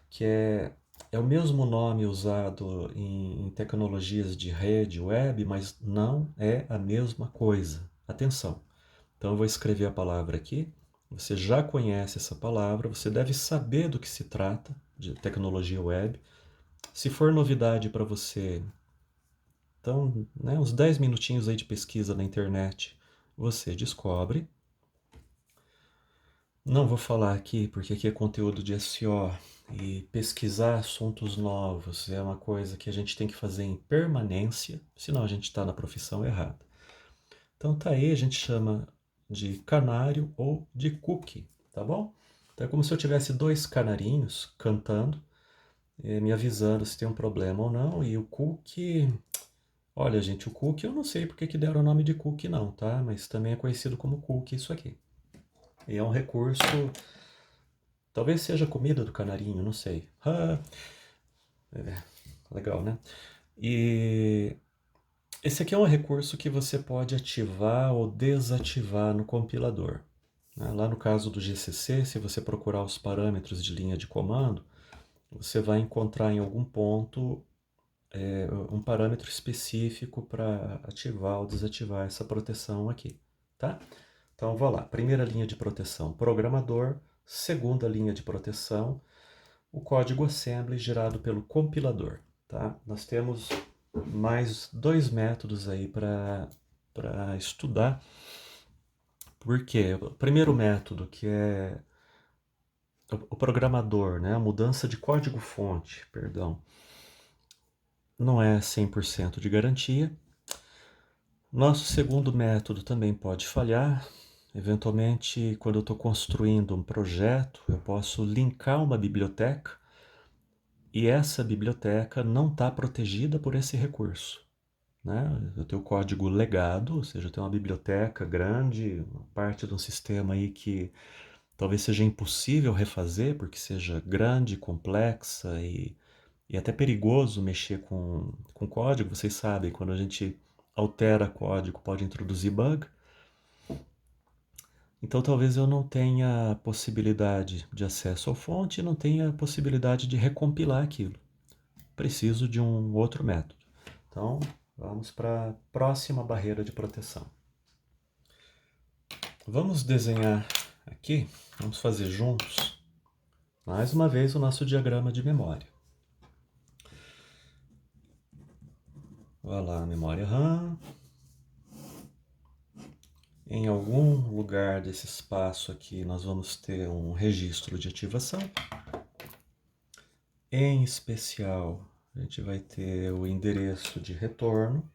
que é o mesmo nome usado em tecnologias de rede, web, mas não é a mesma coisa. Atenção! Então eu vou escrever a palavra aqui. Você já conhece essa palavra, você deve saber do que se trata de tecnologia web. Se for novidade para você, então, né, uns 10 minutinhos aí de pesquisa na internet, você descobre. Não vou falar aqui, porque aqui é conteúdo de SEO e pesquisar assuntos novos é uma coisa que a gente tem que fazer em permanência, senão a gente está na profissão errada. Então tá aí, a gente chama de canário ou de cookie, tá bom? Então é como se eu tivesse dois canarinhos cantando, me avisando se tem um problema ou não, e o cookie... Olha, gente, o cookie eu não sei porque que deram o nome de cookie não, tá? Mas também é conhecido como cookie isso aqui. E é um recurso... Talvez seja comida do canarinho, não sei. Legal, né? E esse aqui é um recurso que você pode ativar ou desativar no compilador. Lá no caso do GCC, se você procurar os parâmetros de linha de comando, você vai encontrar em algum ponto um parâmetro específico para ativar ou desativar essa proteção aqui, tá? Então, vou lá. Primeira linha de proteção, programador. Segunda linha de proteção, o código assembly gerado pelo compilador, tá? Nós temos mais dois métodos aí para estudar. Por quê? O primeiro método, que é o programador, né? A mudança de código-fonte, perdão, não é 100% de garantia. Nosso segundo método também pode falhar. Eventualmente, quando eu estou construindo um projeto, eu posso linkar uma biblioteca e essa biblioteca não está protegida por esse recurso, né? Eu tenho o código legado, ou seja, eu tenho uma biblioteca grande, uma parte de um sistema aí que talvez seja impossível refazer, porque seja grande, complexa e até perigoso mexer com código. Vocês sabem, quando a gente altera código pode introduzir bug. Então talvez eu não tenha possibilidade de acesso à fonte e não tenha possibilidade de recompilar aquilo. Preciso de um outro método. Então vamos para a próxima barreira de proteção. Vamos desenhar aqui, vamos fazer juntos, mais uma vez o nosso diagrama de memória. Olha lá, memória RAM. Em algum lugar desse espaço aqui nós vamos ter um registro de ativação. Em especial, a gente vai ter o endereço de retorno.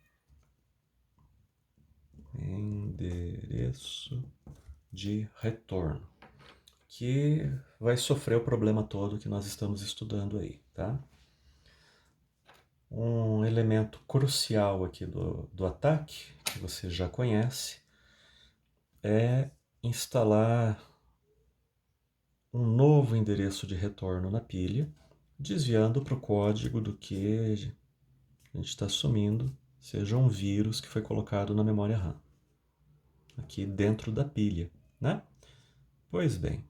Endereço de retorno, que vai sofrer o problema todo que nós estamos estudando aí, tá? Um elemento crucial aqui do ataque, que você já conhece, é instalar um novo endereço de retorno na pilha, desviando para o código do que a gente está assumindo seja um vírus que foi colocado na memória RAM, aqui dentro da pilha, né? Pois bem,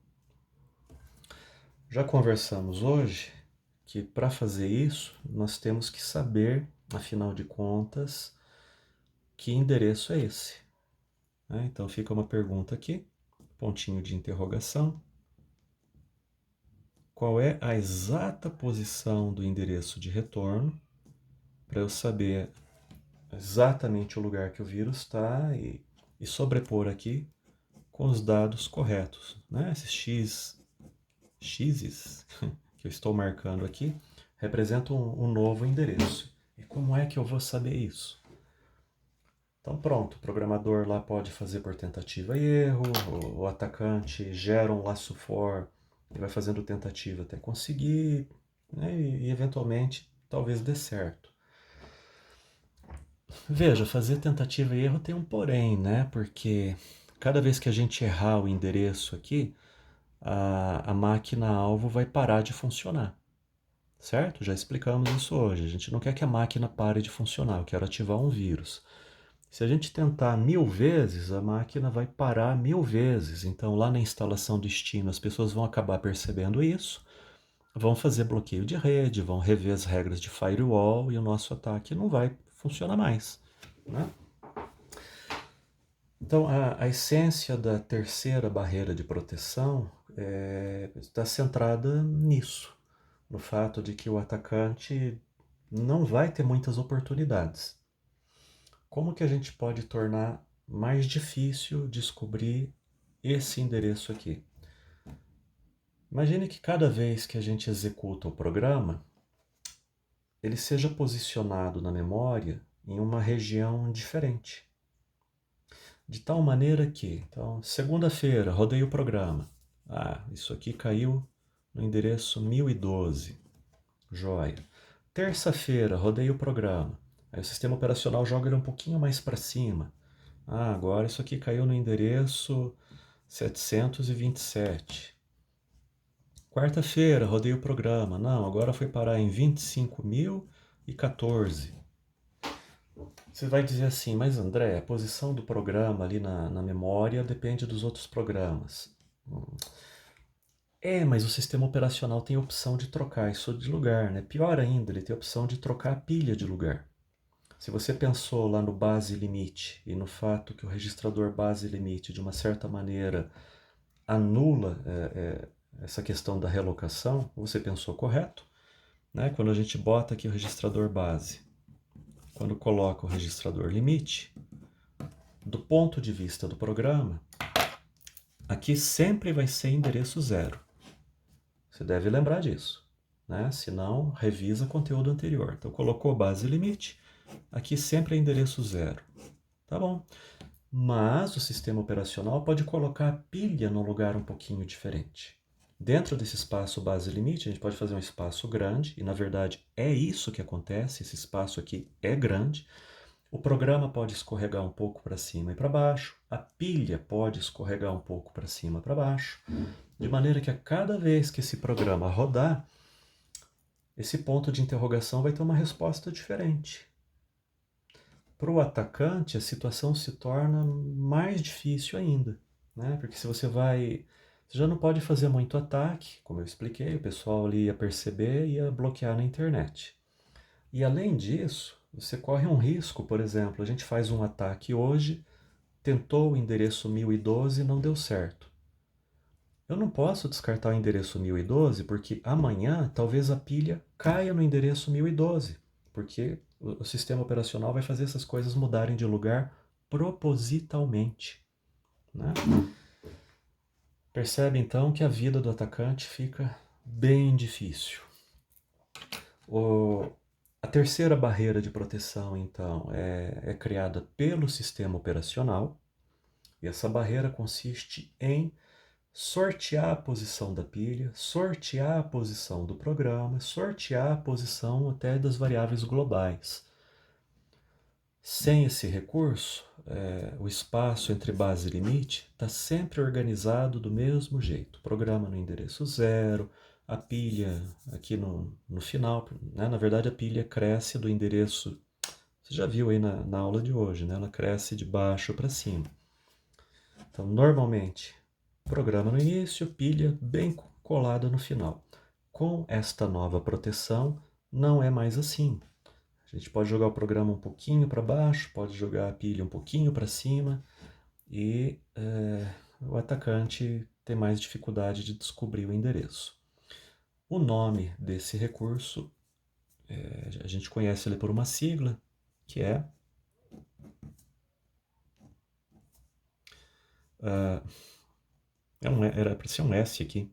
já conversamos hoje que para fazer isso nós temos que saber, afinal de contas, que endereço é esse. Então fica uma pergunta aqui, pontinho de interrogação. Qual é a exata posição do endereço de retorno para eu saber exatamente o lugar que o vírus está e sobrepor aqui com os dados corretos, né? Esses x's que eu estou marcando aqui representam um novo endereço. E como é que eu vou saber isso? Então pronto, o programador lá pode fazer por tentativa e erro, o atacante gera um laço for e vai fazendo tentativa até conseguir, né? E eventualmente talvez dê certo. Veja, fazer tentativa e erro tem um porém, né? Porque cada vez que a gente errar o endereço aqui, a máquina-alvo vai parar de funcionar, certo? Já explicamos isso hoje. A gente não quer que a máquina pare de funcionar, eu quero ativar um vírus. Se a gente tentar 1000 vezes, a máquina vai parar 1000 vezes. Então, lá na instalação do Steam, as pessoas vão acabar percebendo isso, vão fazer bloqueio de rede, vão rever as regras de firewall e o nosso ataque não vai funcionar mais, né? Então, a essência da terceira barreira de proteção está centrada nisso, no fato de que o atacante não vai ter muitas oportunidades. Como que a gente pode tornar mais difícil descobrir esse endereço aqui? Imagine que cada vez que a gente executa o programa, ele seja posicionado na memória em uma região diferente. De tal maneira que, então, segunda-feira, rodei o programa. Ah, isso aqui caiu no endereço 1012. Joia. Terça-feira, rodei o programa. Aí o sistema operacional joga ele um pouquinho mais para cima. Ah, agora isso aqui caiu no endereço 727. Quarta-feira, rodei o programa. Não, agora foi parar em 25.014. Você vai dizer assim, mas André, a posição do programa ali na memória depende dos outros programas. Mas o sistema operacional tem a opção de trocar isso de lugar, né? Pior ainda, ele tem a opção de trocar a pilha de lugar. Se você pensou lá no base limite e no fato que o registrador base limite, de uma certa maneira, anula essa questão da relocação, você pensou correto, né? Quando a gente bota aqui o registrador base, quando coloca o registrador limite, do ponto de vista do programa, aqui sempre vai ser endereço zero. Você deve lembrar disso, né? Se não, revisa o conteúdo anterior. Então, colocou base limite, aqui sempre é endereço zero. Tá bom. Mas o sistema operacional pode colocar a pilha num lugar um pouquinho diferente. Dentro desse espaço base limite, a gente pode fazer um espaço grande, e na verdade é isso que acontece, esse espaço aqui é grande. O programa pode escorregar um pouco para cima e para baixo, a pilha pode escorregar um pouco para cima e para baixo, de maneira que a cada vez que esse programa rodar, esse ponto de interrogação vai ter uma resposta diferente. Para o atacante, a situação se torna mais difícil ainda, né? Porque se você vai... Você já não pode fazer muito ataque, como eu expliquei, o pessoal ali ia perceber e ia bloquear na internet. E além disso, você corre um risco, por exemplo, a gente faz um ataque hoje, tentou o endereço 1012 e não deu certo. Eu não posso descartar o endereço 1012 porque amanhã talvez a pilha caia no endereço 1012, porque o sistema operacional vai fazer essas coisas mudarem de lugar propositalmente, né? Percebe então que a vida do atacante fica bem difícil. A terceira barreira de proteção, então, é criada pelo sistema operacional, e essa barreira consiste em sortear a posição da pilha, sortear a posição do programa, sortear a posição até das variáveis globais. Sem esse recurso, o espaço entre base e limite está sempre organizado do mesmo jeito. Programa no endereço zero, a pilha aqui no final, né? Na verdade a pilha cresce do endereço, você já viu aí na aula de hoje, né? Ela cresce de baixo para cima. Então, normalmente, programa no início, pilha bem colada no final. Com esta nova proteção, não é mais assim. A gente pode jogar o programa um pouquinho para baixo, pode jogar a pilha um pouquinho para cima e o atacante tem mais dificuldade de descobrir o endereço. O nome desse recurso, a gente conhece ele por uma sigla, que era para ser um S aqui.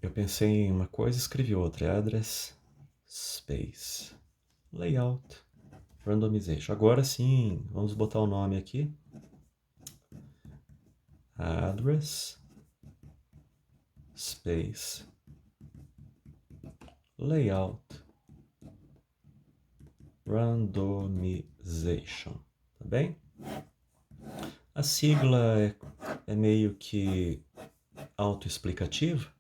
Eu pensei em uma coisa e escrevi outra. É address space layout randomization. Agora sim, vamos botar o nome aqui. Address space layout Randomization, tá bem? A sigla é meio que autoexplicativa.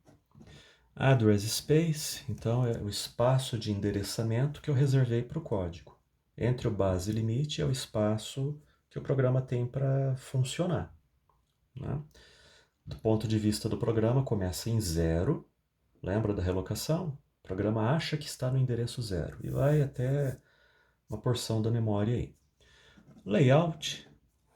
Address Space, então, é o espaço de endereçamento que eu reservei para o código. Entre o base e o limite é o espaço que o programa tem para funcionar, né? Do ponto de vista do programa, começa em 0, lembra da relocação? O programa acha que está no endereço 0 e vai até uma porção da memória aí. Layout,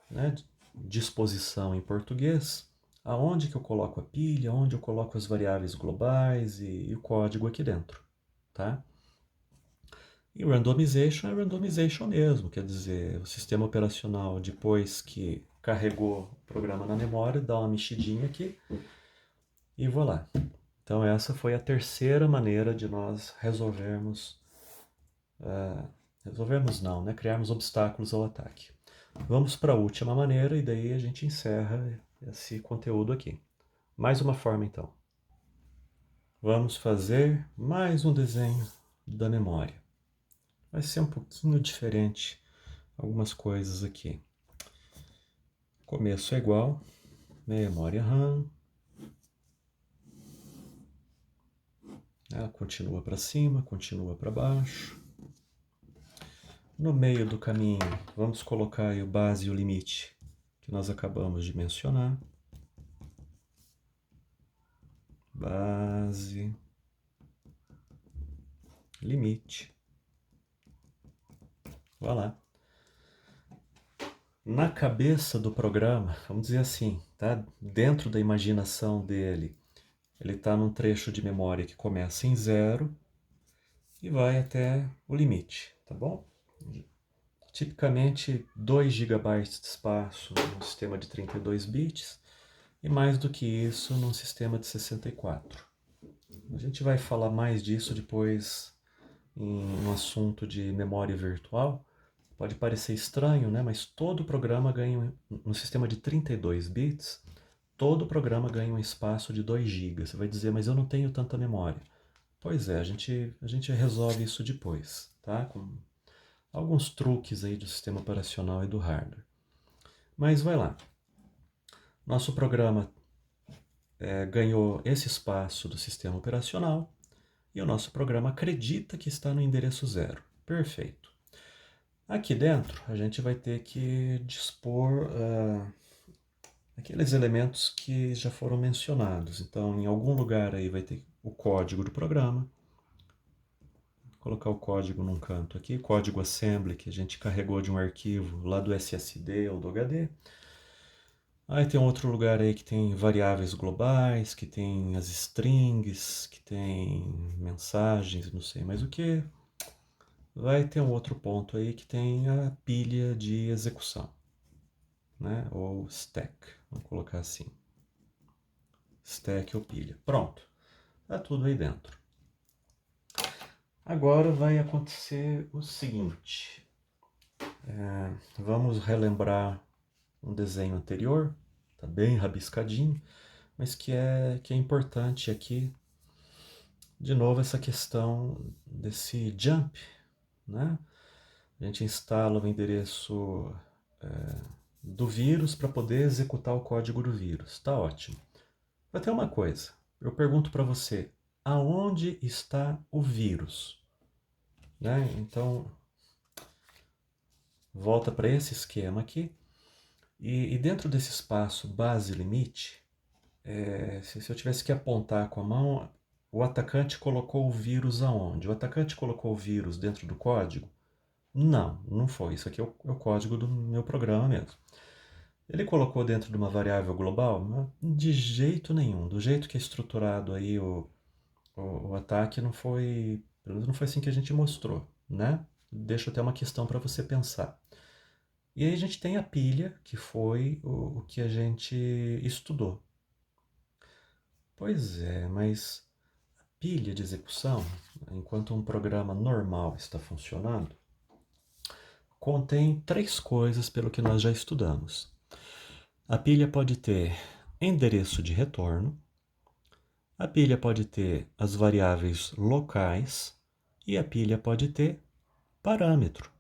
né? Disposição em português, aonde que eu coloco a pilha, onde eu coloco as variáveis globais e o código aqui dentro, tá? E randomization é randomization mesmo, quer dizer, o sistema operacional, depois que carregou o programa na memória, dá uma mexidinha aqui e voilà. Então essa foi a terceira maneira de nós resolvermos não, né? Criarmos obstáculos ao ataque. Vamos para a última maneira e daí a gente encerra esse conteúdo aqui. Mais uma forma então. Vamos fazer mais um desenho da memória. Vai ser um pouquinho diferente algumas coisas aqui. Começo é igual, memória RAM. Ela continua para cima, continua para baixo. No meio do caminho, vamos colocar aí o base e o limite que nós acabamos de mencionar. Base, limite. Vai lá. Na cabeça do programa, vamos dizer assim, tá? Dentro da imaginação dele, ele está num trecho de memória que começa em 0 e vai até o limite, tá bom? Tipicamente 2 GB de espaço num sistema de 32 bits e mais do que isso num sistema de 64. A gente vai falar mais disso depois em um assunto de memória virtual. Pode parecer estranho, né? Mas todo programa ganha, no sistema de 32 bits, todo programa ganha um espaço de 2 GB. Você vai dizer, mas eu não tenho tanta memória. Pois é, a gente resolve isso depois, tá? Com alguns truques aí do sistema operacional e do hardware. Mas vai lá. Nosso programa ganhou esse espaço do sistema operacional e o nosso programa acredita que está no endereço 0. Perfeito. Aqui dentro a gente vai ter que dispor aqueles elementos que já foram mencionados. Então, em algum lugar aí vai ter o código do programa. Vou colocar o código num canto aqui, código assembly que a gente carregou de um arquivo lá do SSD ou do HD. Aí tem outro lugar aí que tem variáveis globais, que tem as strings, que tem mensagens, não sei mais o que. Vai ter um outro ponto aí que tem a pilha de execução, né? Ou stack, vamos colocar assim. Stack ou pilha. Pronto, tá tudo aí dentro. Agora vai acontecer o seguinte. Vamos relembrar um desenho anterior, tá bem rabiscadinho, mas que é importante aqui, de novo, essa questão desse jump, né? A gente instala o endereço do vírus para poder executar o código do vírus. Tá ótimo. Vai ter uma coisa, eu pergunto para você, aonde está o vírus? Né? Então, volta para esse esquema aqui, e dentro desse espaço base-limite, se eu tivesse que apontar com a mão, o atacante colocou o vírus aonde? O atacante colocou o vírus dentro do código? Não, não foi. Isso aqui é o código do meu programa mesmo. Ele colocou dentro de uma variável global? De jeito nenhum. Do jeito que é estruturado aí o ataque, não foi, pelo menos não foi assim que a gente mostrou, né? Deixa até uma questão para você pensar. E aí a gente tem a pilha, que foi o que a gente estudou. Pois é, mas a pilha de execução, enquanto um programa normal está funcionando, contém 3 coisas pelo que nós já estudamos. A pilha pode ter endereço de retorno, a pilha pode ter as variáveis locais e a pilha pode ter parâmetro,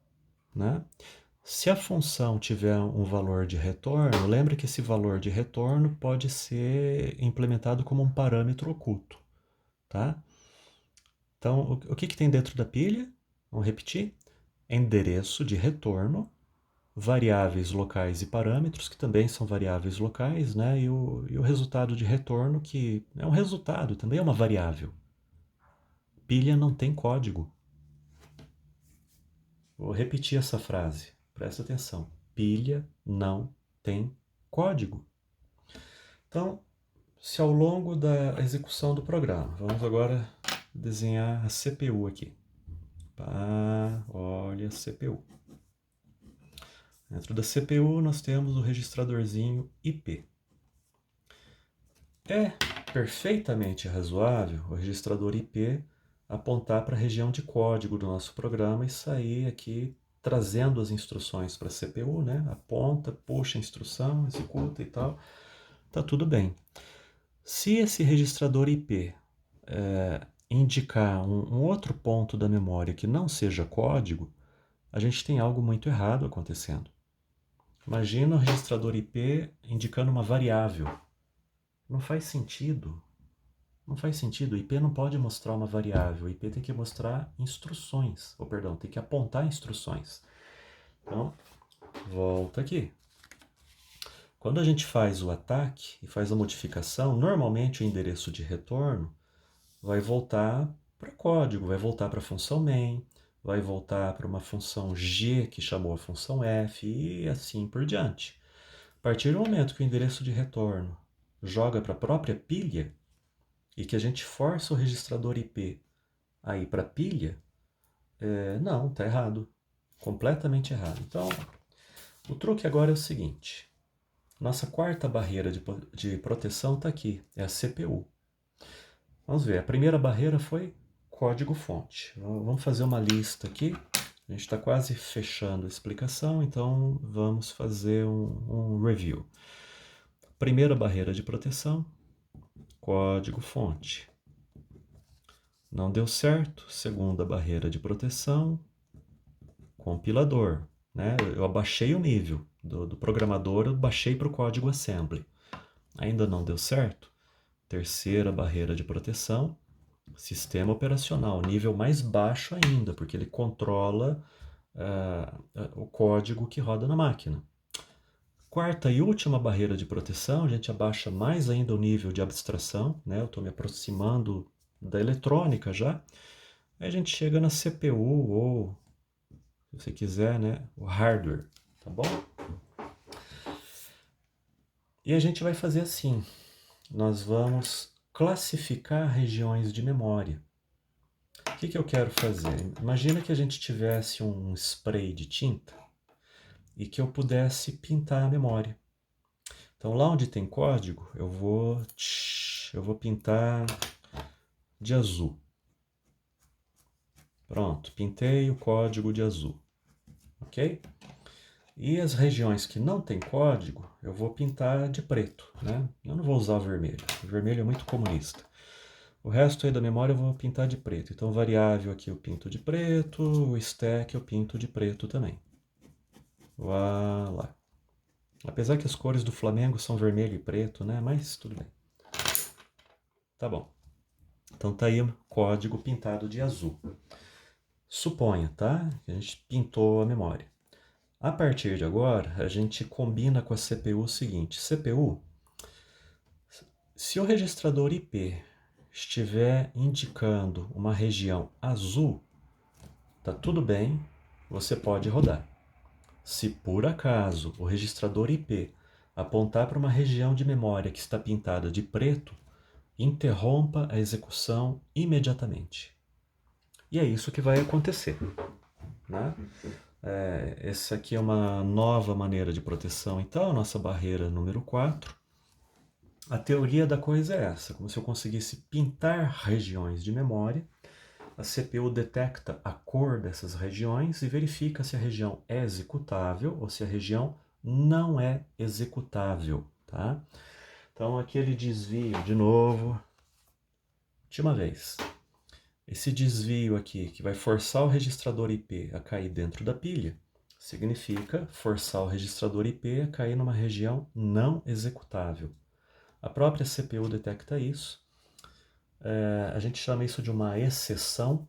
né? Se a função tiver um valor de retorno, lembre que esse valor de retorno pode ser implementado como um parâmetro oculto, tá? Então, o que tem dentro da pilha? Vamos repetir? Endereço de retorno, variáveis locais e parâmetros, que também são variáveis locais, né? E o resultado de retorno, que é um resultado, também é uma variável. Pilha não tem código. Vou repetir essa frase, presta atenção. Pilha não tem código. Então, se ao longo da execução do programa, vamos agora desenhar a CPU aqui. Olha a CPU. Dentro da CPU nós temos o registradorzinho IP. É perfeitamente razoável o registrador IP apontar para a região de código do nosso programa e sair aqui trazendo as instruções para a CPU, né? Aponta, puxa a instrução, executa e tal. Tá tudo bem. Se esse registrador IP indicar um outro ponto da memória que não seja código, a gente tem algo muito errado acontecendo. Imagina o registrador IP indicando uma variável. Não faz sentido. Não faz sentido. O IP não pode mostrar uma variável. O IP tem que mostrar instruções. Tem que apontar instruções. Então, volta aqui. Quando a gente faz o ataque e faz a modificação, normalmente o endereço de retorno vai voltar para código, vai voltar para a função main, vai voltar para uma função G que chamou a função F e assim por diante. A partir do momento que o endereço de retorno joga para a própria pilha e que a gente força o registrador IP a ir para a pilha, não, está errado. Completamente errado. Então, o truque agora é o seguinte. Nossa quarta barreira de proteção está aqui, é a CPU. Vamos ver, a primeira barreira foi código-fonte. Vamos fazer uma lista aqui. A gente está quase fechando a explicação, então vamos fazer um review. Primeira barreira de proteção, código-fonte. Não deu certo. Segunda barreira de proteção, compilador. Né? Eu abaixei o nível do programador, eu baixei para o código assembly. Ainda não deu certo. Terceira barreira de proteção, sistema operacional, nível mais baixo ainda, porque ele controla o código que roda na máquina. Quarta e última barreira de proteção, a gente abaixa mais ainda o nível de abstração, né? Eu estou me aproximando da eletrônica já. Aí a gente chega na CPU ou, se você quiser, né, o hardware, tá bom? E a gente vai fazer assim, nós vamos classificar regiões de memória. O que eu quero fazer? Imagina que a gente tivesse um spray de tinta e que eu pudesse pintar a memória. Então, lá onde tem código, eu vou pintar de azul. Pronto, pintei o código de azul. Ok? E as regiões que não tem código, eu vou pintar de preto, né? Eu não vou usar o vermelho. O vermelho é muito comunista. O resto aí da memória eu vou pintar de preto. Então, variável aqui eu pinto de preto, o stack eu pinto de preto também. Voilà. Apesar que as cores do Flamengo são vermelho e preto, né? Mas tudo bem. Tá bom. Então tá aí o código pintado de azul. Suponha, tá? Que a gente pintou a memória. A partir de agora, a gente combina com a CPU o seguinte. CPU, se o registrador IP estiver indicando uma região azul, tá tudo bem, você pode rodar. Se por acaso o registrador IP apontar para uma região de memória que está pintada de preto, interrompa a execução imediatamente. E é isso que vai acontecer. Né? Essa aqui é uma nova maneira de proteção, então, nossa barreira número 4. A teoria da coisa é essa, como se eu conseguisse pintar regiões de memória, a CPU detecta a cor dessas regiões e verifica se a região é executável ou se a região não é executável. Tá? Então, aquele desvio, de novo, última vez. Esse desvio aqui, que vai forçar o registrador IP a cair dentro da pilha, significa forçar o registrador IP a cair numa região não executável. A própria CPU detecta isso. A gente chama isso de uma exceção.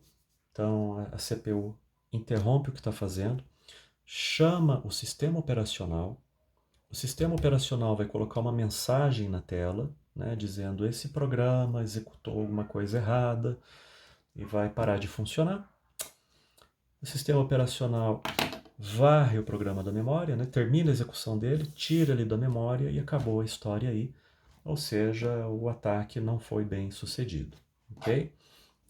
Então, a CPU interrompe o que está fazendo, chama o sistema operacional. O sistema operacional vai colocar uma mensagem na tela, né, dizendo esse programa executou alguma coisa errada e vai parar de funcionar. O sistema operacional varre o programa da memória, né, termina a execução dele, tira ele da memória e acabou a história aí. Ou seja, o ataque não foi bem sucedido. Ok?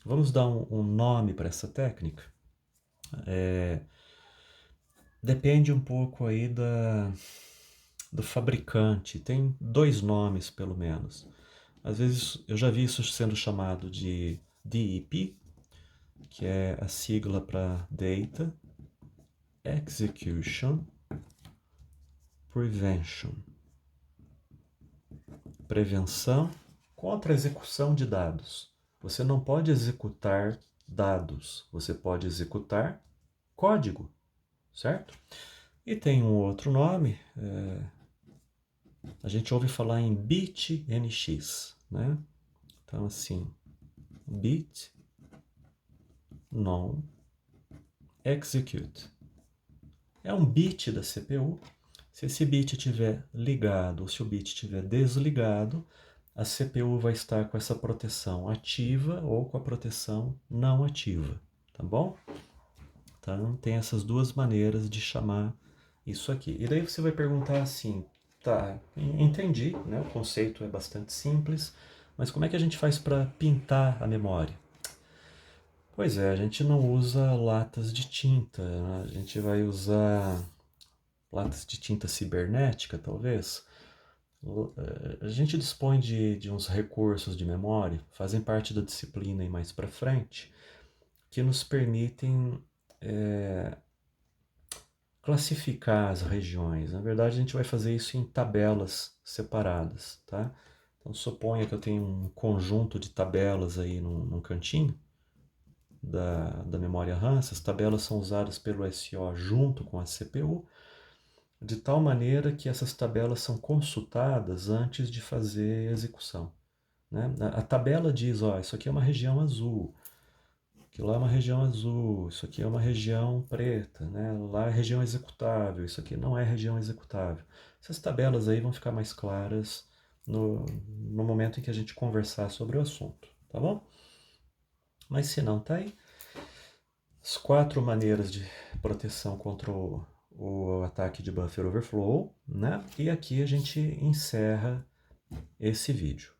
Vamos dar um nome para essa técnica? Depende um pouco aí do fabricante. Tem dois nomes, pelo menos. Às vezes eu já vi isso sendo chamado de DEP, que é a sigla para Data Execution Prevention. Prevenção contra a execução de dados. Você não pode executar dados, você pode executar código, certo? E tem um outro nome, a gente ouve falar em BitNX, né? Então assim, bit non execute. É um bit da CPU. Se esse bit estiver ligado ou se o bit estiver desligado, a CPU vai estar com essa proteção ativa ou com a proteção não ativa, tá bom? Então tem essas duas maneiras de chamar isso aqui. E daí você vai perguntar assim, tá, entendi, né? O conceito é bastante simples, mas como é que a gente faz para pintar a memória? Pois é, a gente não usa latas de tinta, né? A gente vai usar latas de tinta cibernética, talvez. A gente dispõe de uns recursos de memória, fazem parte da disciplina e mais para frente, que nos permitem classificar as regiões. Na verdade, a gente vai fazer isso em tabelas separadas, tá? Então, suponha que eu tenho um conjunto de tabelas aí num cantinho da memória RAM. Essas tabelas são usadas pelo SO junto com a CPU, de tal maneira que essas tabelas são consultadas antes de fazer a execução, né? A tabela diz, ó, isso aqui é uma região azul, que lá é uma região azul, isso aqui é uma região preta, né? Lá é região executável, isso aqui não é região executável. Essas tabelas aí vão ficar mais claras no momento em que a gente conversar sobre o assunto, tá bom? Mas se não, tá aí as 4 maneiras de proteção contra o ataque de buffer overflow, né? E aqui a gente encerra esse vídeo.